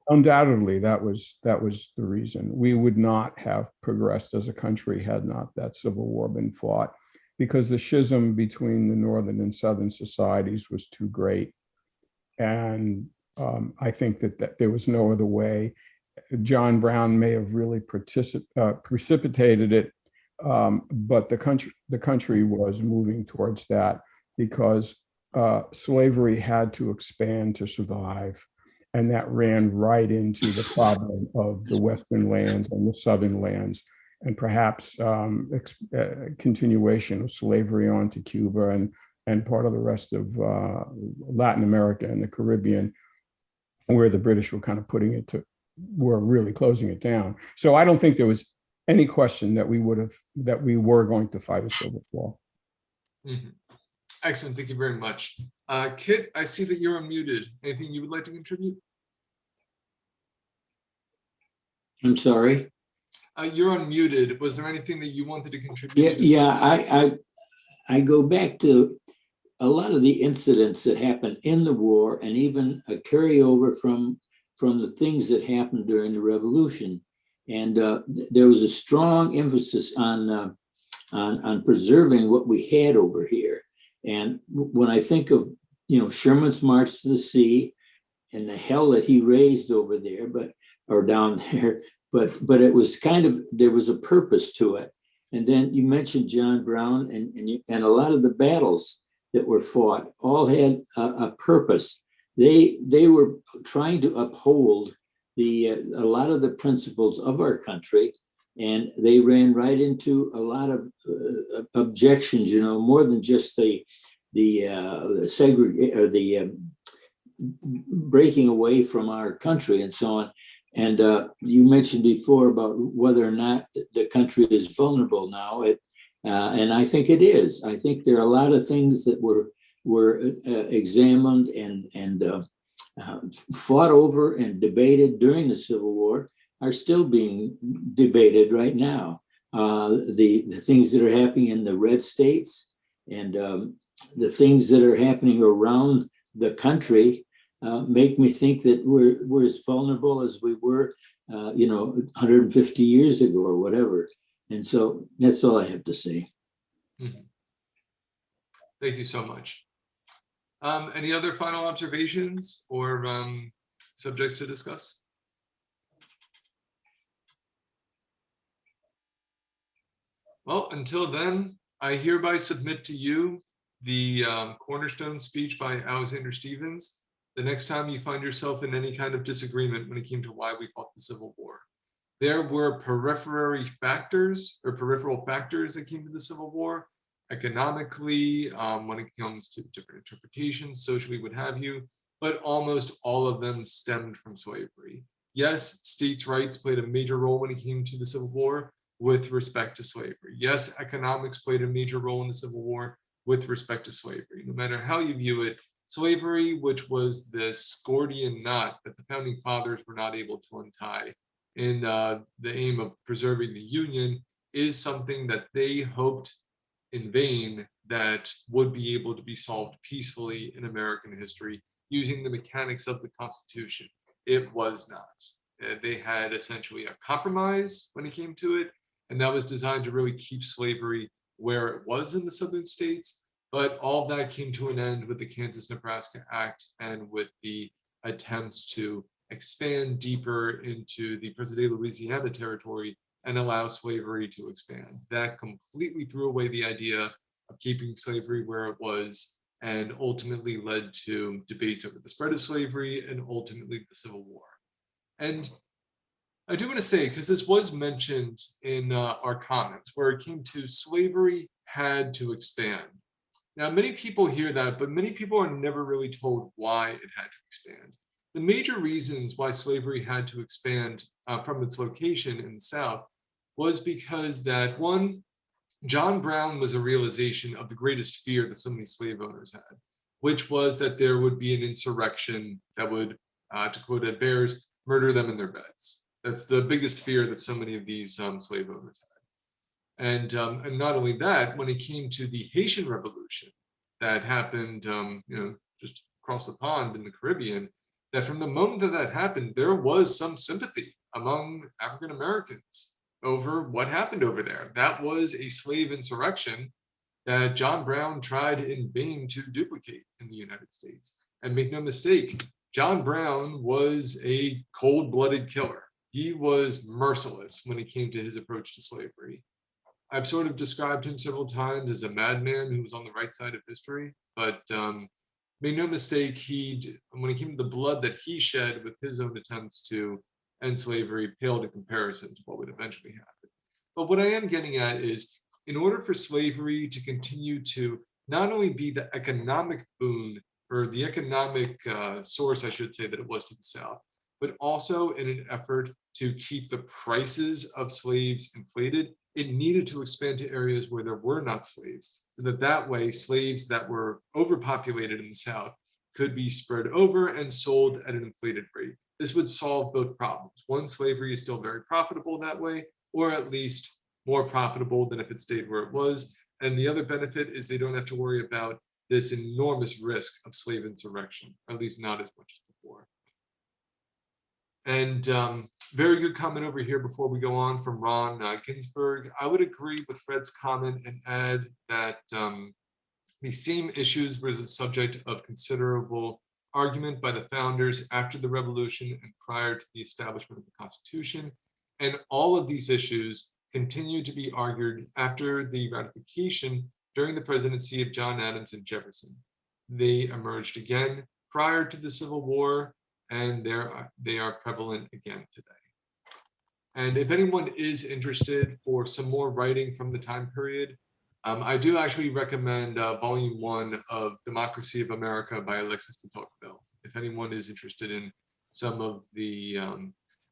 undoubtedly that was the reason. We would not have progressed as a country had not that Civil War been fought, because the schism between the Northern and Southern societies was too great. And I think that there was no other way. John Brown may have really precipitated it, but the country was moving towards that because slavery had to expand to survive. And that ran right into the problem of the Western lands and the Southern lands, and perhaps continuation of slavery onto Cuba and part of the rest of Latin America and the Caribbean, where the British were kind of were really closing it down. So I don't think there was any question that we were going to fight a Civil War. Mm-hmm. Excellent, thank you very much. Kit, I see that you're unmuted. Anything you would like to contribute? I'm sorry? You're unmuted. Was there anything that you wanted to contribute? I go back to a lot of the incidents that happened in the war, and even a carryover from the things that happened during the Revolution. And there was a strong emphasis on preserving what we had over here. And when I think of, Sherman's March to the Sea and the hell that he raised over there, or down there, but it was there was a purpose to it. And then you mentioned John Brown, and a lot of the battles that were fought all had a purpose. They were trying to uphold a lot of the principles of our country, and they ran right into a lot of objections. More than just the segregate or the breaking away from our country and so on. And you mentioned before about whether or not the country is vulnerable now. And I think it is. I think there are a lot of things that were examined and fought over and debated during the Civil War are still being debated right now. The things that are happening in the red states and the things that are happening around the country make me think that we're as vulnerable as we were, 150 years ago or whatever. And so that's all I have to say. Mm-hmm. Thank you so much. Any other final observations or subjects to discuss? Well, until then, I hereby submit to you the Cornerstone Speech by Alexander Stephens. The next time you find yourself in any kind of disagreement when it came to why we fought the Civil War. There were peripheral factors that came to the Civil War, economically, when it comes to different interpretations, socially, what have you, but almost all of them stemmed from slavery. Yes, states' rights played a major role when it came to the Civil War with respect to slavery. Yes, economics played a major role in the Civil War with respect to slavery. No matter how you view it, slavery, which was this Gordian knot that the founding fathers were not able to untie in the aim of preserving the Union, is something that they hoped in vain that would be able to be solved peacefully in American history using the mechanics of the Constitution. It was not. They had essentially a compromise when it came to it, and that was designed to really keep slavery where it was in the southern states. But all that came to an end with the Kansas-Nebraska Act and with the attempts to expand deeper into the present-day Louisiana territory and allow slavery to expand. That completely threw away the idea of keeping slavery where it was and ultimately led to debates over the spread of slavery and ultimately the Civil War. And I do want to say, because this was mentioned in our comments, where it came to slavery had to expand. Now, many people hear that, but many people are never really told why it had to expand. The major reasons why slavery had to expand from its location in the South was because that, one, John Brown was a realization of the greatest fear that so many slave owners had, which was that there would be an insurrection that would, to quote Ed Bears, murder them in their beds. That's the biggest fear that so many of these slave owners had. And not only that, when it came to the Haitian Revolution that happened, just across the pond in the Caribbean, that from the moment that that happened, there was some sympathy among African Americans over what happened over there. That was a slave insurrection that John Brown tried in vain to duplicate in the United States. And make no mistake, John Brown was a cold-blooded killer. He was merciless when it came to his approach to slavery. I've sort of described him several times as a madman who was on the right side of history, but make no mistake, when it came to the blood that he shed with his own attempts to end slavery, paled in comparison to what would eventually happen. But what I am getting at is, in order for slavery to continue to not only be the economic boon, or the economic source, I should say, that it was to the South, but also in an effort to keep the prices of slaves inflated, it needed to expand to areas where there were not slaves, so that way slaves that were overpopulated in the South could be spread over and sold at an inflated rate. This would solve both problems. One, slavery is still very profitable that way, or at least more profitable than if it stayed where it was. And the other benefit is they don't have to worry about this enormous risk of slave insurrection, at least not as much as before. And very good comment over here before we go on from Ron Ginsberg. I would agree with Fred's comment and add that the same issues were the subject of considerable argument by the founders after the revolution and prior to the establishment of the Constitution. And all of these issues continue to be argued after the ratification during the presidency of John Adams and Jefferson. They emerged again prior to the Civil War, and they are prevalent again today. And if anyone is interested for some more writing from the time period, I do actually recommend Volume 1 of Democracy of America by Alexis de Tocqueville. If anyone is interested in some of the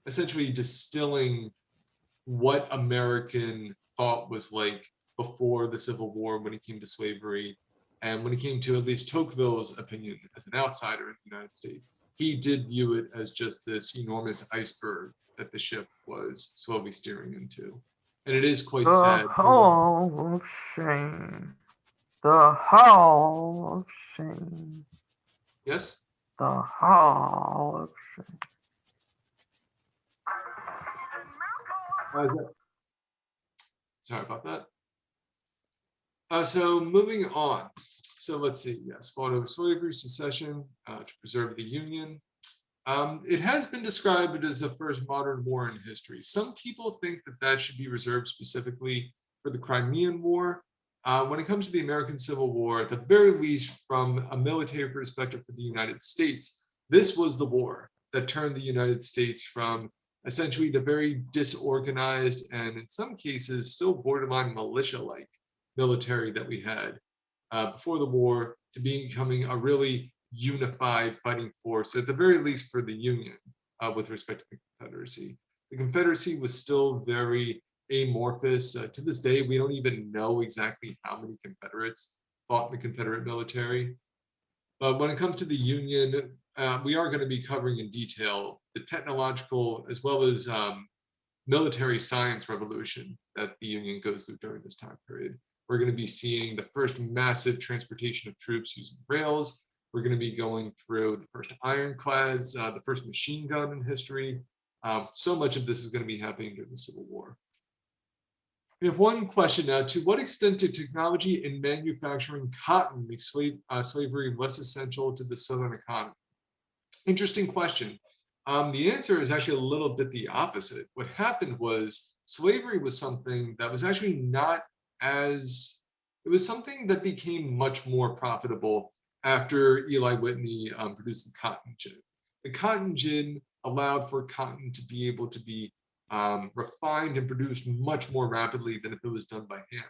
essentially distilling what American thought was like before the Civil War when it came to slavery, and when it came to at least Tocqueville's opinion as an outsider in the United States, he did view it as just this enormous iceberg that the ship was slowly steering into. And it is quite sad. The Hall of Shame. The Hall of Shame. Yes? The Hall of Shame. Sorry about that. So moving on. So let's see. Yes, fought over slavery, secession to preserve the Union. It has been described as the first modern war in history. Some people think that that should be reserved specifically for the Crimean War. When it comes to the American Civil War, at the very least from a military perspective for the United States, this was the war that turned the United States from essentially the very disorganized and in some cases still borderline militia-like military that we had before the war to becoming a really unified fighting force, at the very least for the Union with respect to the Confederacy. The Confederacy was still very amorphous. To this day, we don't even know exactly how many Confederates fought in the Confederate military. But when it comes to the Union, we are going to be covering in detail the technological as well as military science revolution that the Union goes through during this time period. We're going to be seeing the first massive transportation of troops using rails. We're going to be going through the first ironclads, the first machine gun in history. So much of this is going to be happening during the Civil War. We have one question now. To what extent did technology in manufacturing cotton make slavery less essential to the Southern economy? Interesting question. The answer is actually a little bit the opposite. What happened was slavery was something that was actually not as, it was something that became much more profitable after Eli Whitney produced the cotton gin. The cotton gin allowed for cotton to be able to be refined and produced much more rapidly than if it was done by hand.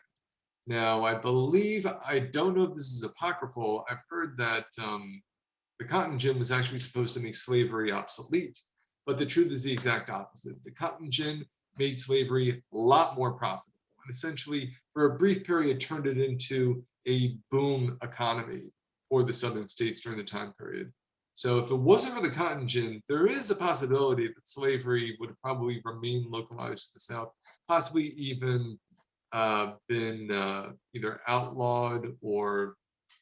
Now, I believe, I don't know if this is apocryphal, I've heard that the cotton gin was actually supposed to make slavery obsolete, but the truth is the exact opposite. The cotton gin made slavery a lot more profitable, and essentially, for a brief period, turned it into a boom economy for the Southern states during the time period. So if it wasn't for the cotton gin, there is a possibility that slavery would have probably remained localized to the South, possibly even been either outlawed or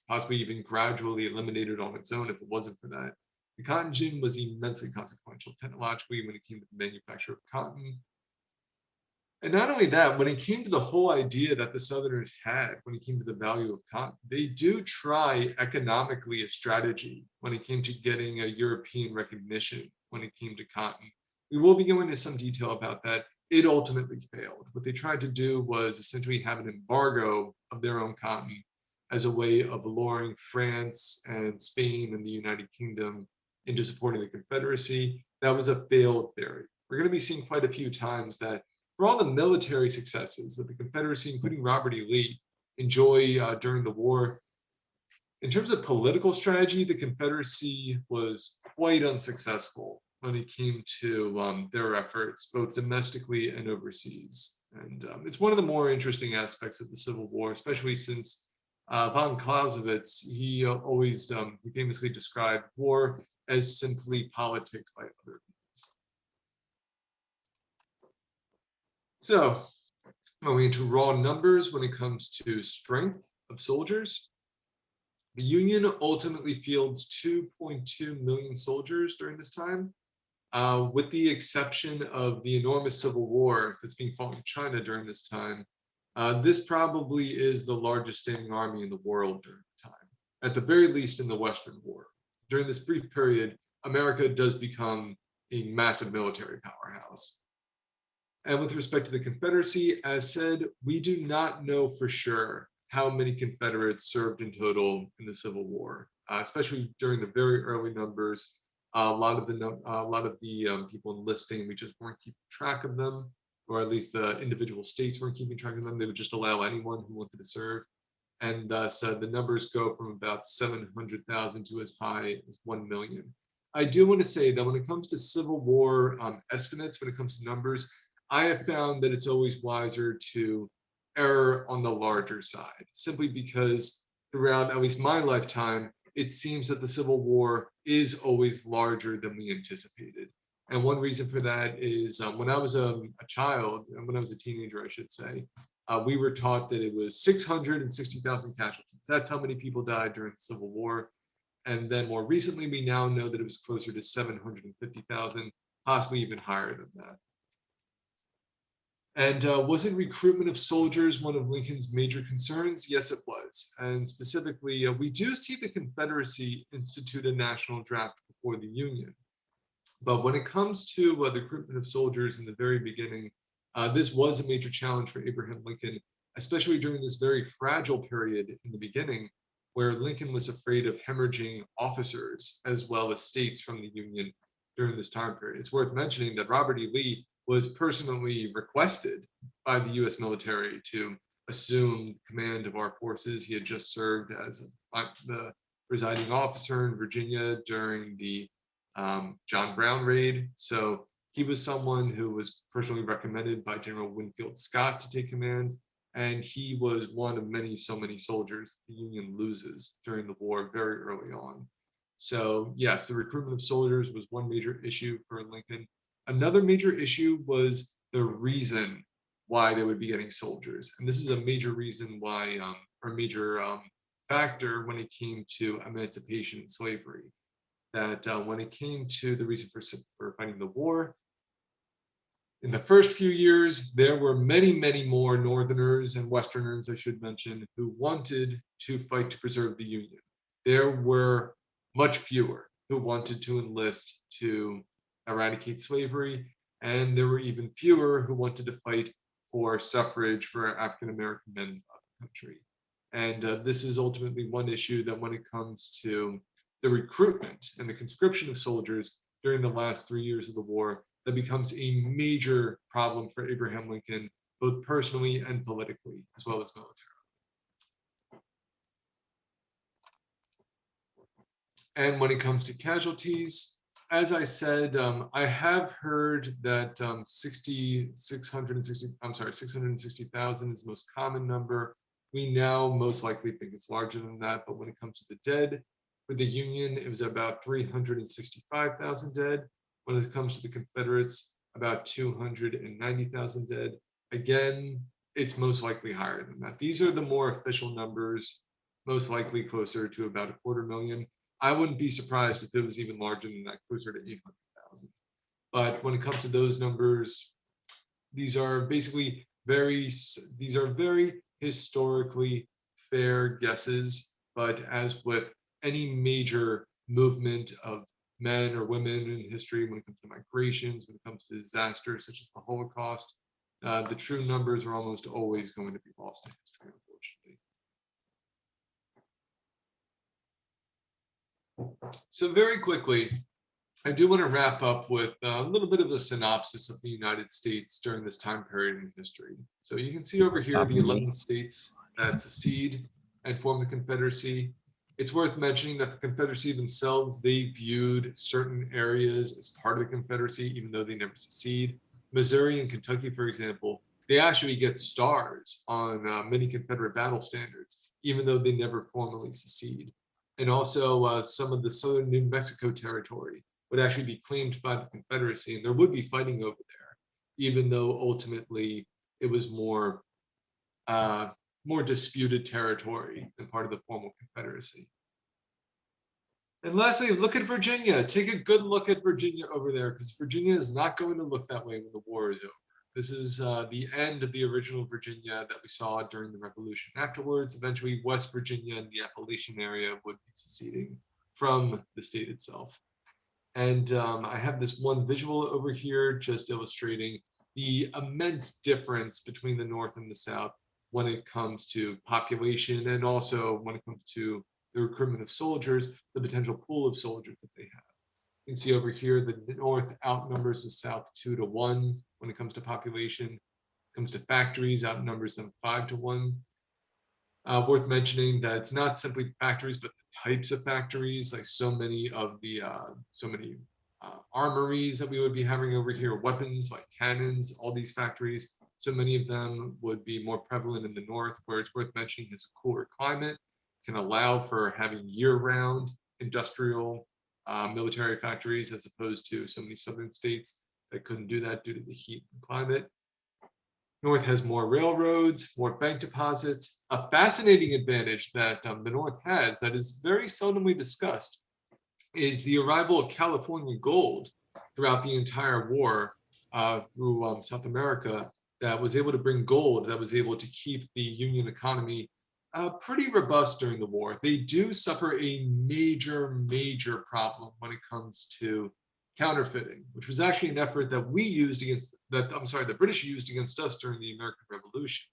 possibly even gradually eliminated on its own if it wasn't for that. The cotton gin was immensely consequential technologically when it came to the manufacture of cotton. And not only that, when it came to the whole idea that the Southerners had, when it came to the value of cotton, they do try economically a strategy when it came to getting a European recognition when it came to cotton. We will be going into some detail about that. It ultimately failed. What they tried to do was essentially have an embargo of their own cotton as a way of luring France and Spain and the United Kingdom into supporting the Confederacy. That was a failed theory. We're going to be seeing quite a few times that for all the military successes that the Confederacy, including Robert E. Lee, enjoy during the war, in terms of political strategy, the Confederacy was quite unsuccessful when it came to their efforts, both domestically and overseas. And it's one of the more interesting aspects of the Civil War, especially since von Clausewitz, he always he famously described war as simply politics by other means. So, moving into raw numbers when it comes to strength of soldiers, the Union ultimately fields 2.2 million soldiers during this time. with the exception of the enormous civil war that's being fought in China during this time, this probably is the largest standing army in the world during the time, at the very least in the Western war. During this brief period, America does become a massive military powerhouse. And with respect to the Confederacy, as said, we do not know for sure how many Confederates served in total in the Civil War, especially during the very early numbers. A lot of the people enlisting, we just weren't keeping track of them, or at least the individual states weren't keeping track of them. They would just allow anyone who wanted to serve. And so the numbers go from about 700,000 to as high as 1 million. I do want to say that when it comes to Civil War estimates, when it comes to numbers, I have found that it's always wiser to err on the larger side, simply because throughout at least my lifetime, it seems that the Civil War is always larger than we anticipated. And one reason for that is when I was a child, and when I was a teenager, I should say, we were taught that it was 660,000 casualties. That's how many people died during the Civil War. And then more recently, we now know that it was closer to 750,000, possibly even higher than that. And wasn't recruitment of soldiers one of Lincoln's major concerns? Yes, it was. And specifically, we do see the Confederacy institute a national draft before the Union. But when it comes to the recruitment of soldiers in the very beginning, this was a major challenge for Abraham Lincoln, especially during this very fragile period in the beginning, where Lincoln was afraid of hemorrhaging officers as well as states from the Union during this time period. It's worth mentioning that Robert E. Lee was personally requested by the US military to assume command of our forces. He had just served as the presiding officer in Virginia during the John Brown raid. So he was someone who was personally recommended by General Winfield Scott to take command. And he was one of so many soldiers the Union loses during the war very early on. So yes, the recruitment of soldiers was one major issue for Lincoln. Another major issue was the reason why they would be getting soldiers. And this is a major reason why, or major factor when it came to emancipation and slavery. That when it came to the reason for fighting the war, in the first few years, there were many, many more Northerners and Westerners, I should mention, who wanted to fight to preserve the Union. There were much fewer who wanted to enlist to eradicate slavery, and there were even fewer who wanted to fight for suffrage for African American men throughout the country. And this is ultimately one issue that when it comes to the recruitment and the conscription of soldiers during the last 3 years of the war, that becomes a major problem for Abraham Lincoln, both personally and politically, as well as militarily. And when it comes to casualties, as I said, I have heard that 660,000 is the most common number. We now most likely think it's larger than that, but when it comes to the dead, for the Union, it was about 365,000 dead. When it comes to the Confederates, about 290,000 dead. Again, it's most likely higher than that. These are the more official numbers, most likely closer to about 250,000. I wouldn't be surprised if it was even larger than that, closer to 800,000. But when it comes to those numbers, these are basically very historically fair guesses. But as with any major movement of men or women in history, when it comes to migrations, when it comes to disasters such as the Holocaust, the true numbers are almost always going to be lost to history, unfortunately. So very quickly, I do want to wrap up with a little bit of a synopsis of the United States during this time period in history. So you can see over here the 11 states that secede and form the Confederacy. It's worth mentioning that the Confederacy themselves, they viewed certain areas as part of the Confederacy, even though they never secede. Missouri and Kentucky, for example, they actually get stars on many Confederate battle standards, even though they never formally secede. And also some of the southern New Mexico territory would actually be claimed by the Confederacy, and there would be fighting over there, even though ultimately it was more disputed territory than part of the formal Confederacy. And lastly, look at Virginia. Take a good look at Virginia over there, because Virginia is not going to look that way when the war is over. This is the end of the original Virginia that we saw during the Revolution. Afterwards, eventually, West Virginia and the Appalachian area would be seceding from the state itself. And I have this one visual over here just illustrating the immense difference between the North and the South when it comes to population, and also when it comes to the recruitment of soldiers, the potential pool of soldiers that they have. You can see over here that the North outnumbers the South 2-1 when it comes to population. When it comes to factories, outnumbers them 5-1. Worth mentioning that it's not simply factories, but the types of factories, like so many armories that we would be having over here, weapons like cannons, all these factories. So many of them would be more prevalent in the North, where it's worth mentioning has a cooler climate, can allow for having year-round industrial military factories, as opposed to so many southern states that couldn't do that due to the heat and climate. North has more railroads, more bank deposits. A fascinating advantage that the North has that is very seldomly discussed is the arrival of California gold throughout the entire war through South America, that was able to bring gold, that was able to keep the Union economy pretty robust during the war. They do suffer a major problem when it comes to counterfeiting, which was actually an effort that the British used against us during the American Revolution,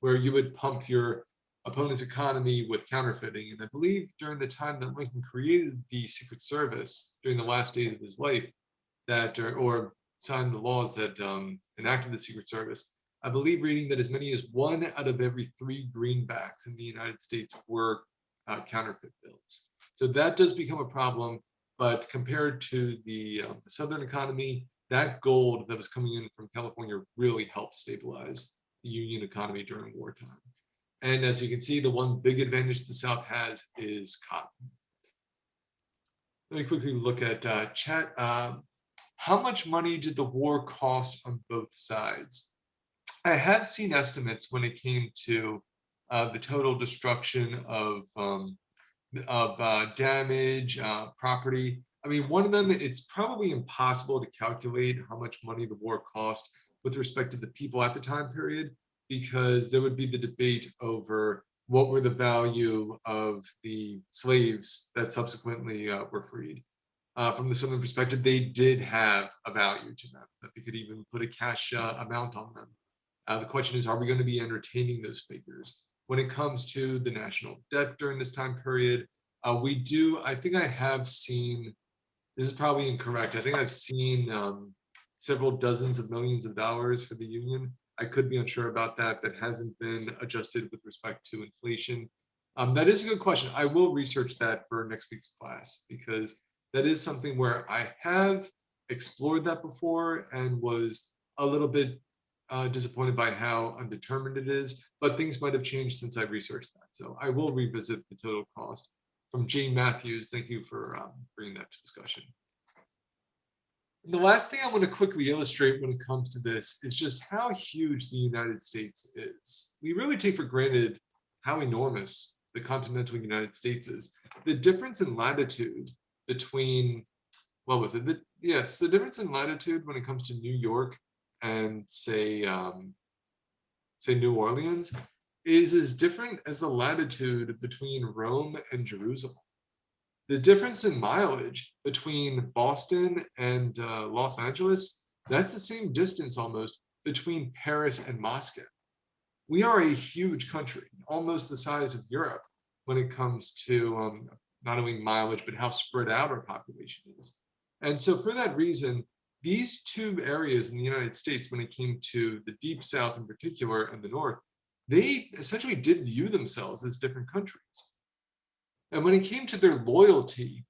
where you would pump your opponent's economy with counterfeiting. And I believe during the time that Lincoln created the Secret Service during the last days of his life, or signed the laws that enacted the Secret Service, I believe reading that as many as 1 out of every 3 greenbacks in the United States were counterfeit bills. So that does become a problem. But compared to the Southern economy, that gold that was coming in from California really helped stabilize the Union economy during wartime. And as you can see, the one big advantage the South has is cotton. Let me quickly look at chat. How much money did the war cost on both sides? I have seen estimates when it came to the total destruction of damage, property. I mean, one of them, it's probably impossible to calculate how much money the war cost with respect to the people at the time period, because there would be the debate over what were the value of the slaves that subsequently were freed. From the Southern perspective, they did have a value to them, that they could even put a cash amount on them. The question is, are we going to be entertaining those figures? When it comes to the national debt during this time period, I think I have seen, this is probably incorrect, I think I've seen several dozens of millions of dollars for the Union. I could be unsure about that. That hasn't been adjusted with respect to inflation. That is a good question. I will research that for next week's class, because that is something where I have explored that before and was a little bit disappointed by how undetermined it is, but things might have changed since I researched that. So I will revisit the total cost. From Jane Matthews, thank you for bringing that to discussion. And the last thing I want to quickly illustrate when it comes to this is just how huge the United States is. We really take for granted how enormous the continental United States is. The difference in latitude between, what was it? The difference in latitude when it comes to New York and say New Orleans is as different as the latitude between Rome and Jerusalem. The difference in mileage between Boston and Los Angeles, that's the same distance almost between Paris and Moscow. We are a huge country, almost the size of Europe when it comes to not only mileage, but how spread out our population is. And so for that reason, these two areas in the United States, when it came to the Deep South in particular and the North, they essentially did view themselves as different countries. And when it came to their loyalty,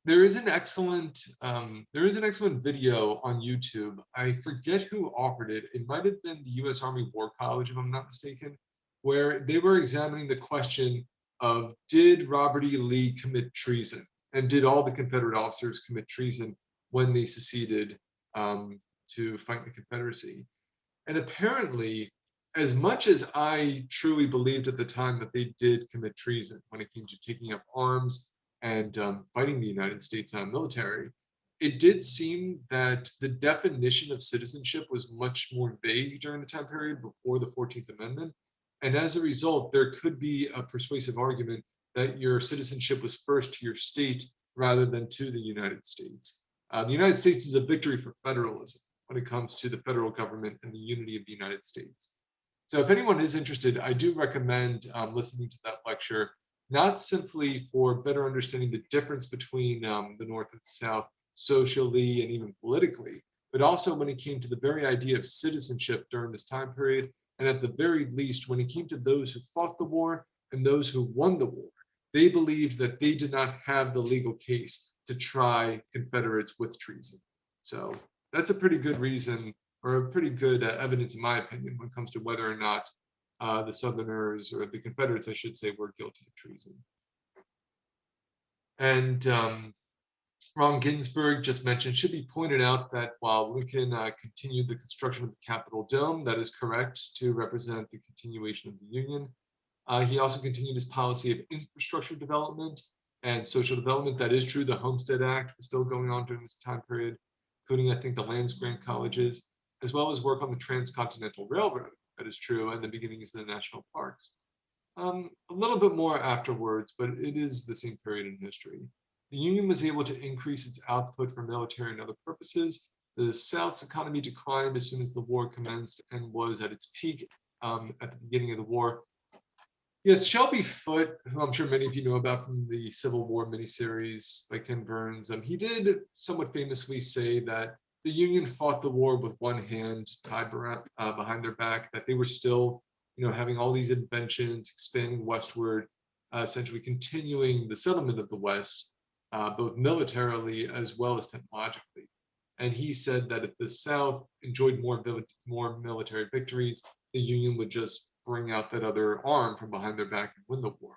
there is an excellent video on YouTube. I forget who offered it. It might have been the U.S. Army War College, if I'm not mistaken, where they were examining the question of, did Robert E. Lee commit treason? And did all the Confederate officers commit treason when they seceded to fight the Confederacy? And apparently, as much as I truly believed at the time that they did commit treason when it came to taking up arms and fighting the United States military, it did seem that the definition of citizenship was much more vague during the time period before the 14th Amendment. And as a result, there could be a persuasive argument that your citizenship was first to your state rather than to the United States. The United States is a victory for federalism when it comes to the federal government and the unity of the United States. So if anyone is interested, I do recommend listening to that lecture, not simply for better understanding the difference between the North and the South socially and even politically, but also when it came to the very idea of citizenship during this time period, and at the very least, when it came to those who fought the war and those who won the war, they believed that they did not have the legal case to try Confederates with treason. So that's a pretty good reason, or a pretty good evidence, in my opinion, when it comes to whether or not the Southerners, or the Confederates, I should say, were guilty of treason. And Ron Ginsburg just mentioned, should be pointed out that while Lincoln continued the construction of the Capitol Dome, that is correct, to represent the continuation of the Union. He also continued his policy of infrastructure development and social development. That is true. The Homestead Act was still going on during this time period, including, I think, the lands grant colleges, as well as work on the Transcontinental Railroad. That is true, and the beginnings of the national parks. A little bit more afterwards, but it is the same period in history. The Union was able to increase its output for military and other purposes. The South's economy declined as soon as the war commenced and was at its peak at the beginning of the war. Yes, Shelby Foote, who I'm sure many of you know about from the Civil War miniseries by Ken Burns, he did somewhat famously say that the Union fought the war with one hand tied behind their back, that they were still, having all these inventions, expanding westward, essentially continuing the settlement of the West, both militarily as well as technologically. And he said that if the South enjoyed more military victories, the Union would just bring out that other arm from behind their back and win the war.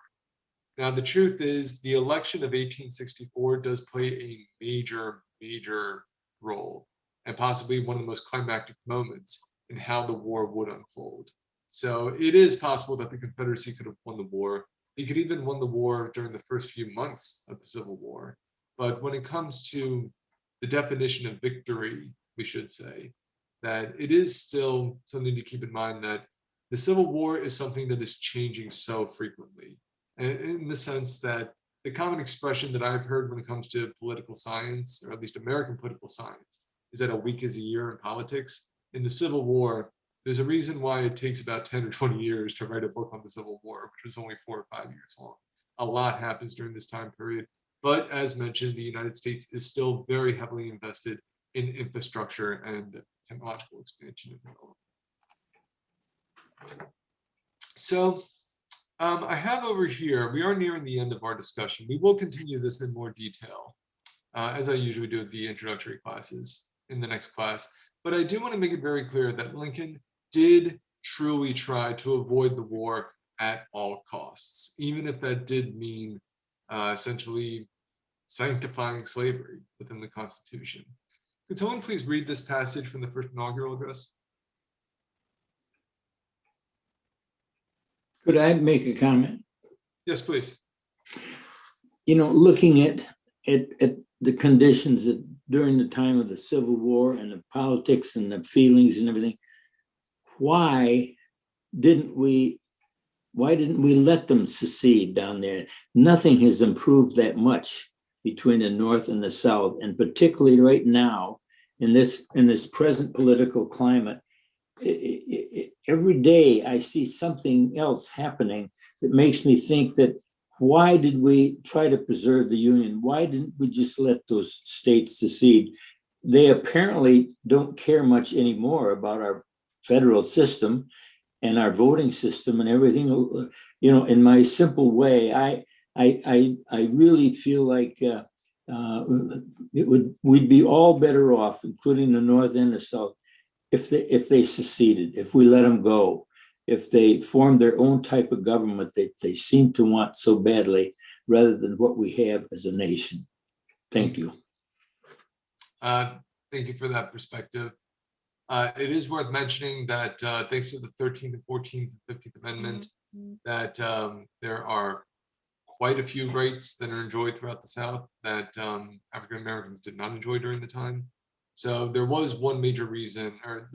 Now, the truth is, the election of 1864 does play a major, major role, and possibly one of the most climactic moments in how the war would unfold. So it is possible that the Confederacy could have won the war. They could even won the war during the first few months of the Civil War. But when it comes to the definition of victory, we should say that it is still something to keep in mind that the Civil War is something that is changing so frequently, in the sense that the common expression that I've heard when it comes to political science, or at least American political science, is that a week is a year in politics. In the Civil War, there's a reason why it takes about 10 or 20 years to write a book on the Civil War, which was only 4 or 5 years long. A lot happens during this time period. But as mentioned, the United States is still very heavily invested in infrastructure and technological expansion and development. So I have over here, we are nearing the end of our discussion. We will continue this in more detail, as I usually do with the introductory classes in the next class. But I do want to make it very clear that Lincoln did truly try to avoid the war at all costs, even if that did mean essentially sanctifying slavery within the Constitution. Could someone please read this passage from the first inaugural address? Could I make a comment? Yes, please. Looking at the conditions during the time of the Civil War and the politics and the feelings and everything, why didn't we let them secede down there? Nothing has improved that much between the North and the South, and particularly right now in this present political climate. Every day I see something else happening that makes me think that why did we try to preserve the Union? Why didn't we just let those states secede? They apparently don't care much anymore about our federal system and our voting system and everything. In my simple way, I really feel like we'd be all better off, including the North and the South, if they seceded, if we let them go, if they formed their own type of government that they seem to want so badly, rather than what we have as a nation. Thank you. Thank you for that perspective. It is worth mentioning that thanks to the 13th and 14th and 15th Amendment, that there are quite a few rights that are enjoyed throughout the South that African Americans did not enjoy during the time. So there was one major reason, or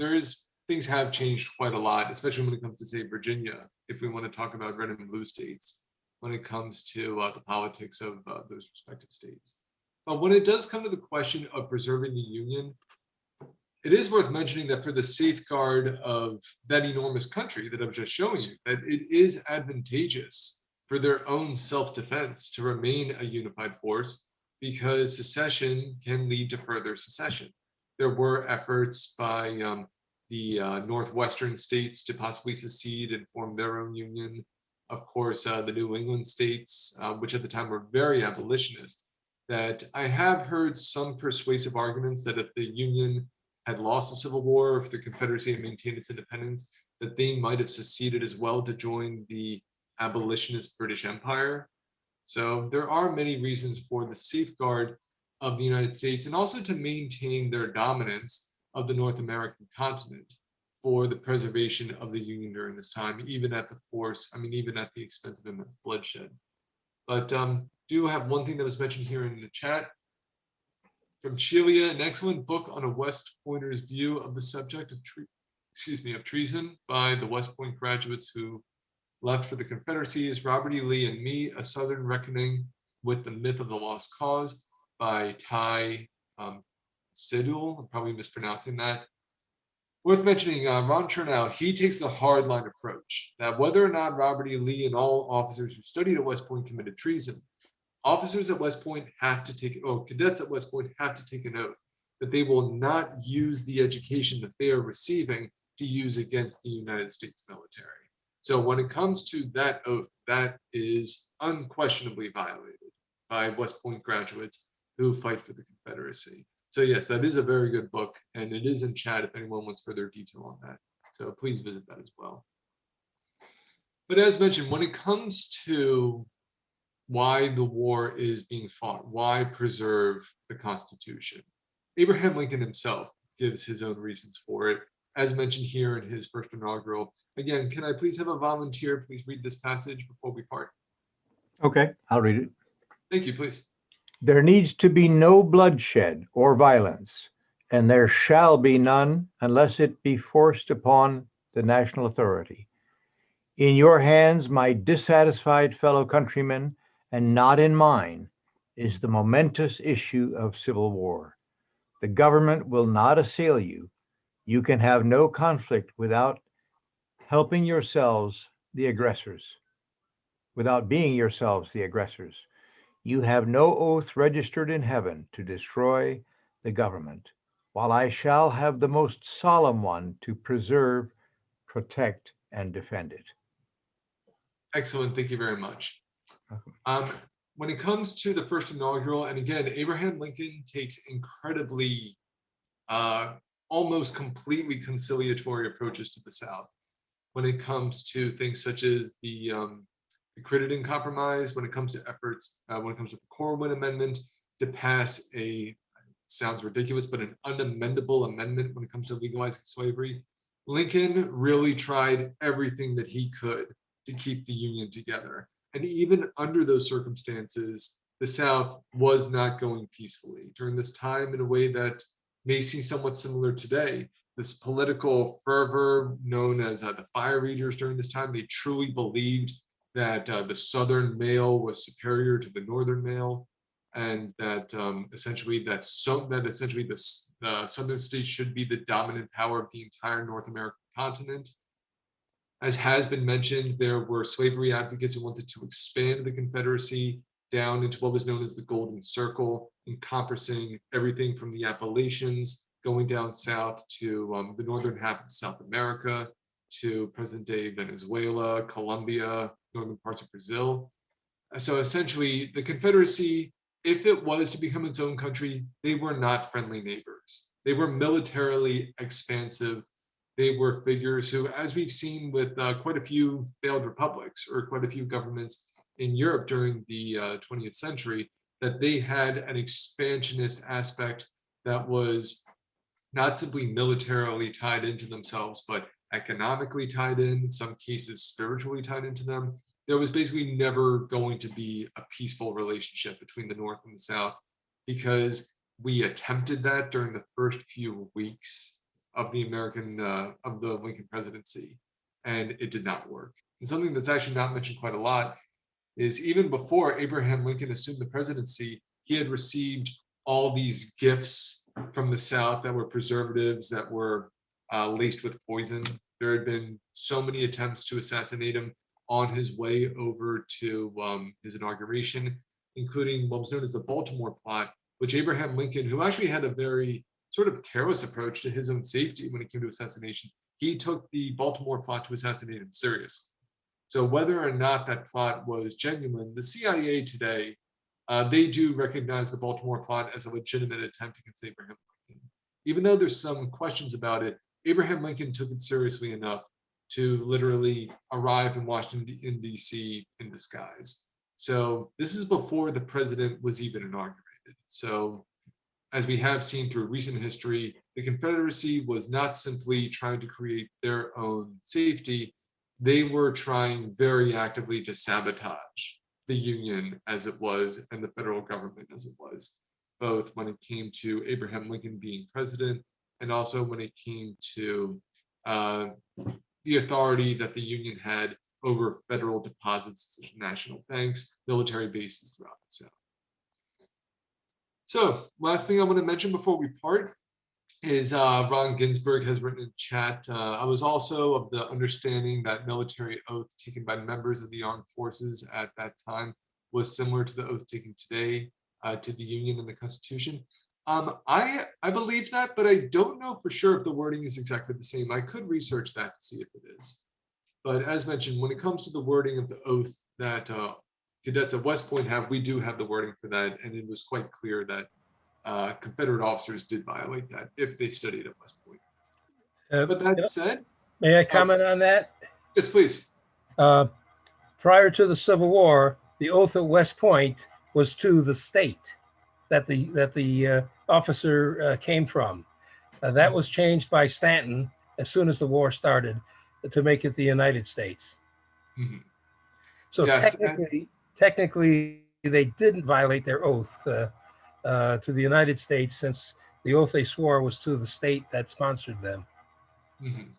things have changed quite a lot, especially when it comes to, say, Virginia, if we want to talk about red and blue states, when it comes to the politics of those respective states. But when it does come to the question of preserving the Union, it is worth mentioning that for the safeguard of that enormous country that I was just showing you, that it is advantageous for their own self-defense to remain a unified force, because secession can lead to further secession. There were efforts by the Northwestern states to possibly secede and form their own union. Of course, the New England states, which at the time were very abolitionist, that I have heard some persuasive arguments that if the Union had lost the Civil War, or if the Confederacy had maintained its independence, that they might have seceded as well to join the abolitionist British Empire. So there are many reasons for the safeguard of the United States, and also to maintain their dominance of the North American continent for the preservation of the Union during this time, even at the expense of immense bloodshed. But do have one thing that was mentioned here in the chat from Shelia, an excellent book on a West Pointer's view of the subject of treason by the West Point graduates who left for the Confederacies, Robert E. Lee and Me, A Southern Reckoning with the Myth of the Lost Cause by Ty Sidul. I'm probably mispronouncing that. Worth mentioning, Ron Chernow, he takes the hardline approach that whether or not Robert E. Lee and all officers who studied at West Point committed treason, officers at West Point have to take, cadets at West Point have to take an oath that they will not use the education that they are receiving to use against the United States military. So when it comes to that oath, that is unquestionably violated by West Point graduates who fight for the Confederacy. So yes, that is a very good book, and it is in chat if anyone wants further detail on that. So please visit that as well. But as mentioned, when it comes to why the war is being fought, why preserve the Constitution, Abraham Lincoln himself gives his own reasons for it, as mentioned here in his first inaugural. Again, can I please have a volunteer please read this passage before we part? Okay, I'll read it. Thank you, please. There needs to be no bloodshed or violence, and there shall be none unless it be forced upon the national authority. In your hands, my dissatisfied fellow countrymen, and not in mine, is the momentous issue of civil war. The government will not assail you. You can have no conflict without helping yourselves, the aggressors, without being yourselves the aggressors. You have no oath registered in heaven to destroy the government, while I shall have the most solemn one to preserve, protect, and defend it. Excellent, thank you very much. When it comes to the first inaugural, and again, Abraham Lincoln takes incredibly, almost completely conciliatory approaches to the South. When it comes to things such as the Crittenden Compromise, when it comes to efforts, when it comes to the Corwin Amendment to pass sounds ridiculous, but an unamendable amendment when it comes to legalizing slavery, Lincoln really tried everything that he could to keep the Union together. And even under those circumstances, the South was not going peacefully. During this time, in a way that may seem somewhat similar today, this political fervor known as the fire eaters during this time, they truly believed that the Southern male was superior to the Northern male, and that essentially the Southern states should be the dominant power of the entire North American continent. As has been mentioned, there were slavery advocates who wanted to expand the Confederacy down into what was known as the Golden Circle, encompassing everything from the Appalachians, going down south to the northern half of South America, to present-day Venezuela, Colombia, northern parts of Brazil. So essentially, the Confederacy, if it was to become its own country, they were not friendly neighbors. They were militarily expansive. They were figures who, as we've seen with quite a few failed republics or quite a few governments in Europe during the 20th century, that they had an expansionist aspect that was not simply militarily tied into themselves, but economically tied in some cases spiritually tied into them. there was basically never going to be a peaceful relationship between the North and the South, because we attempted that during the first few weeks of the Lincoln presidency, and it did not work. And something that's actually not mentioned quite a lot is even before Abraham Lincoln assumed the presidency, he had received all these gifts from the South that were preservatives, that were laced with poison. There had been so many attempts to assassinate him on his way over to his inauguration, including what was known as the Baltimore plot, which Abraham Lincoln, who actually had a very sort of careless approach to his own safety when it came to assassinations, he took the Baltimore plot to assassinate him seriously. So whether or not that plot was genuine, the CIA today, they do recognize the Baltimore plot as a legitimate attempt against Abraham Lincoln. Even though there's some questions about it, Abraham Lincoln took it seriously enough to literally arrive in Washington, D.C. in disguise. So this is before the president was even inaugurated. So as we have seen through recent history, the Confederacy was not simply trying to create their own safety. They were trying very actively to sabotage the Union as it was and the federal government as it was, both when it came to Abraham Lincoln being president and also when it came to the authority that the Union had over federal deposits, national banks, military bases throughout the South. So last thing I want to mention before we part is Ron Ginsburg has written in chat. I was also of the understanding that military oath taken by members of the armed forces at that time was similar to the oath taken today to the Union and the Constitution. I believe that, but I don't know for sure if the wording is exactly the same. I could research that to see if it is. But as mentioned, when it comes to the wording of the oath that cadets at West Point have, we do have the wording for that, and it was quite clear that Confederate officers did violate that if they studied at West Point. But that said, may I comment on that? Yes, please. Prior to the Civil War, the oath at West Point was to the state that the officer came from. That was changed by Stanton as soon as the war started to make it the United States. Mm-hmm. So yes, technically, they didn't violate their oath to the United States, since the oath they swore was to the state that sponsored them. Mm-hmm.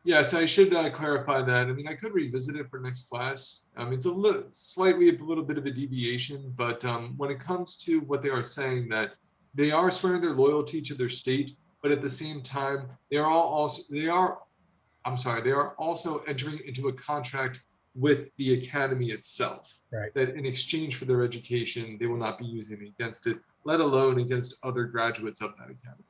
Yes, I should clarify that. I mean, I could revisit it for next class. It's a little bit of a deviation, but when it comes to what they are saying, that they are swearing their loyalty to their state, but at the same time, they are also entering into a contract with the academy itself. Right. That in exchange for their education, they will not be using it against it, let alone against other graduates of that academy.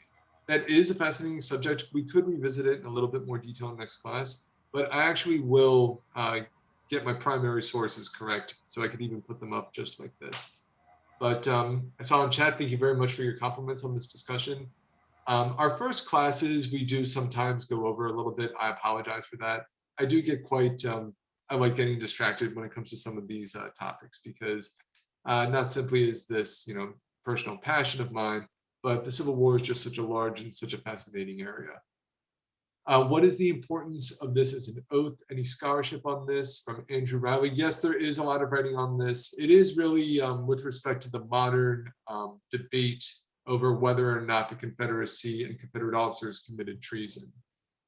That is a fascinating subject. We could revisit it in a little bit more detail in next class, but I actually will get my primary sources correct, so I could even put them up just like this. But I saw in chat, thank you very much for your compliments on this discussion. Our first classes, we do sometimes go over a little bit. I apologize for that. I do get quite, I like getting distracted when it comes to some of these topics, because not simply is this, personal passion of mine, but the Civil War is just such a large and such a fascinating area. What is the importance of this as an oath? Any scholarship on this from Andrew Riley? Yes, there is a lot of writing on this. It is really with respect to the modern debate over whether or not the Confederacy and Confederate officers committed treason.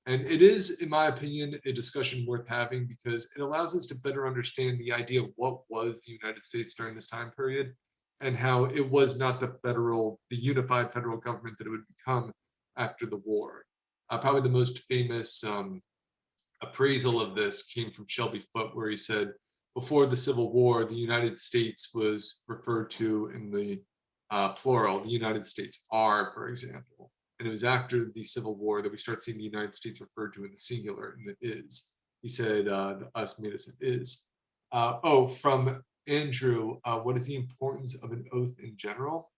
And it is, in my opinion, a discussion worth having, because it allows us to better understand the idea of what was the United States during this time period, and how it was not the unified federal government that it would become after the war. Probably the most famous appraisal of this came from Shelby Foote, where he said, before the Civil War, the United States was referred to in the plural. The United States are, for example. And it was after the Civil War that we start seeing the United States referred to in the singular, and it is. He said, us made us, it is. From Andrew, what is the importance of an oath in general?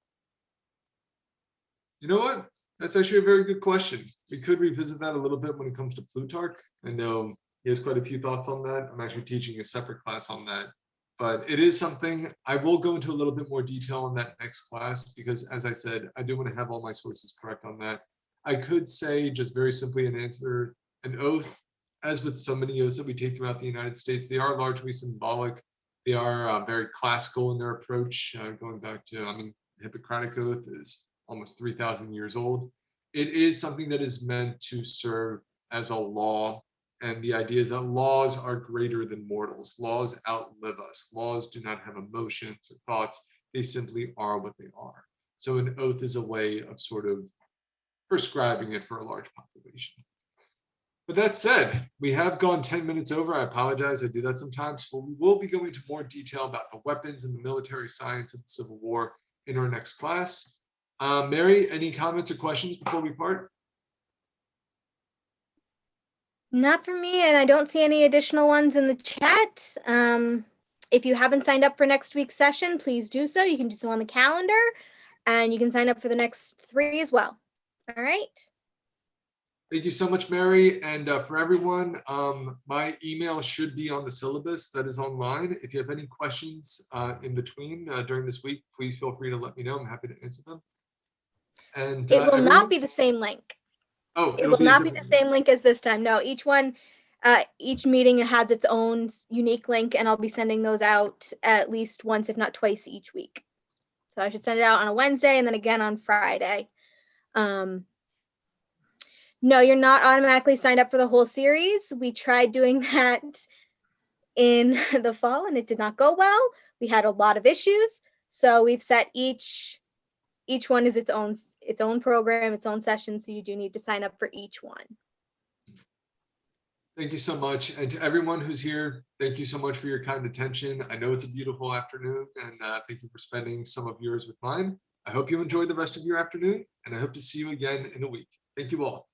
You know what? That's actually a very good question. We could revisit that a little bit when it comes to Plutarch. I know he has quite a few thoughts on that. I'm actually teaching a separate class on that. But it is something I will go into a little bit more detail on that next class, because as I said, I do want to have all my sources correct on that. I could say just very simply an oath as with so many oaths that we take throughout the United States, they are largely symbolic. They are very classical in their approach, going back to, I mean, the Hippocratic Oath is almost 3,000 years old. It is something that is meant to serve as a law. And the idea is that laws are greater than mortals. Laws outlive us. Laws do not have emotions or thoughts. They simply are what they are. So an oath is a way of sort of prescribing it for a large population. With that said, we have gone 10 minutes over. I apologize, I do that sometimes, but we will be going into more detail about the weapons and the military science of the Civil War in our next class. Mary, any comments or questions before we part? Not for me, and I don't see any additional ones in the chat. If you haven't signed up for next week's session, please do so. You can do so on the calendar, and you can sign up for the next 3 as well. All right. Thank you so much, Mary. And for everyone, my email should be on the syllabus that is online. If you have any questions in between during this week, please feel free to let me know. I'm happy to answer them. And It will everyone, not be the same link. oh, It it'll will be a not be the different- same link as this time. No, each one, each meeting has its own unique link, and I'll be sending those out at least once, if not twice, each week. So I should send it out on a Wednesday and then again on Friday. No, you're not automatically signed up for the whole series. We tried doing that in the fall and it did not go well. We had a lot of issues. So we've set each one is its own program, its own session. So you do need to sign up for each one. Thank you so much. And to everyone who's here, thank you so much for your kind attention. I know it's a beautiful afternoon, and thank you for spending some of yours with mine. I hope you enjoy the rest of your afternoon, and I hope to see you again in a week. Thank you all.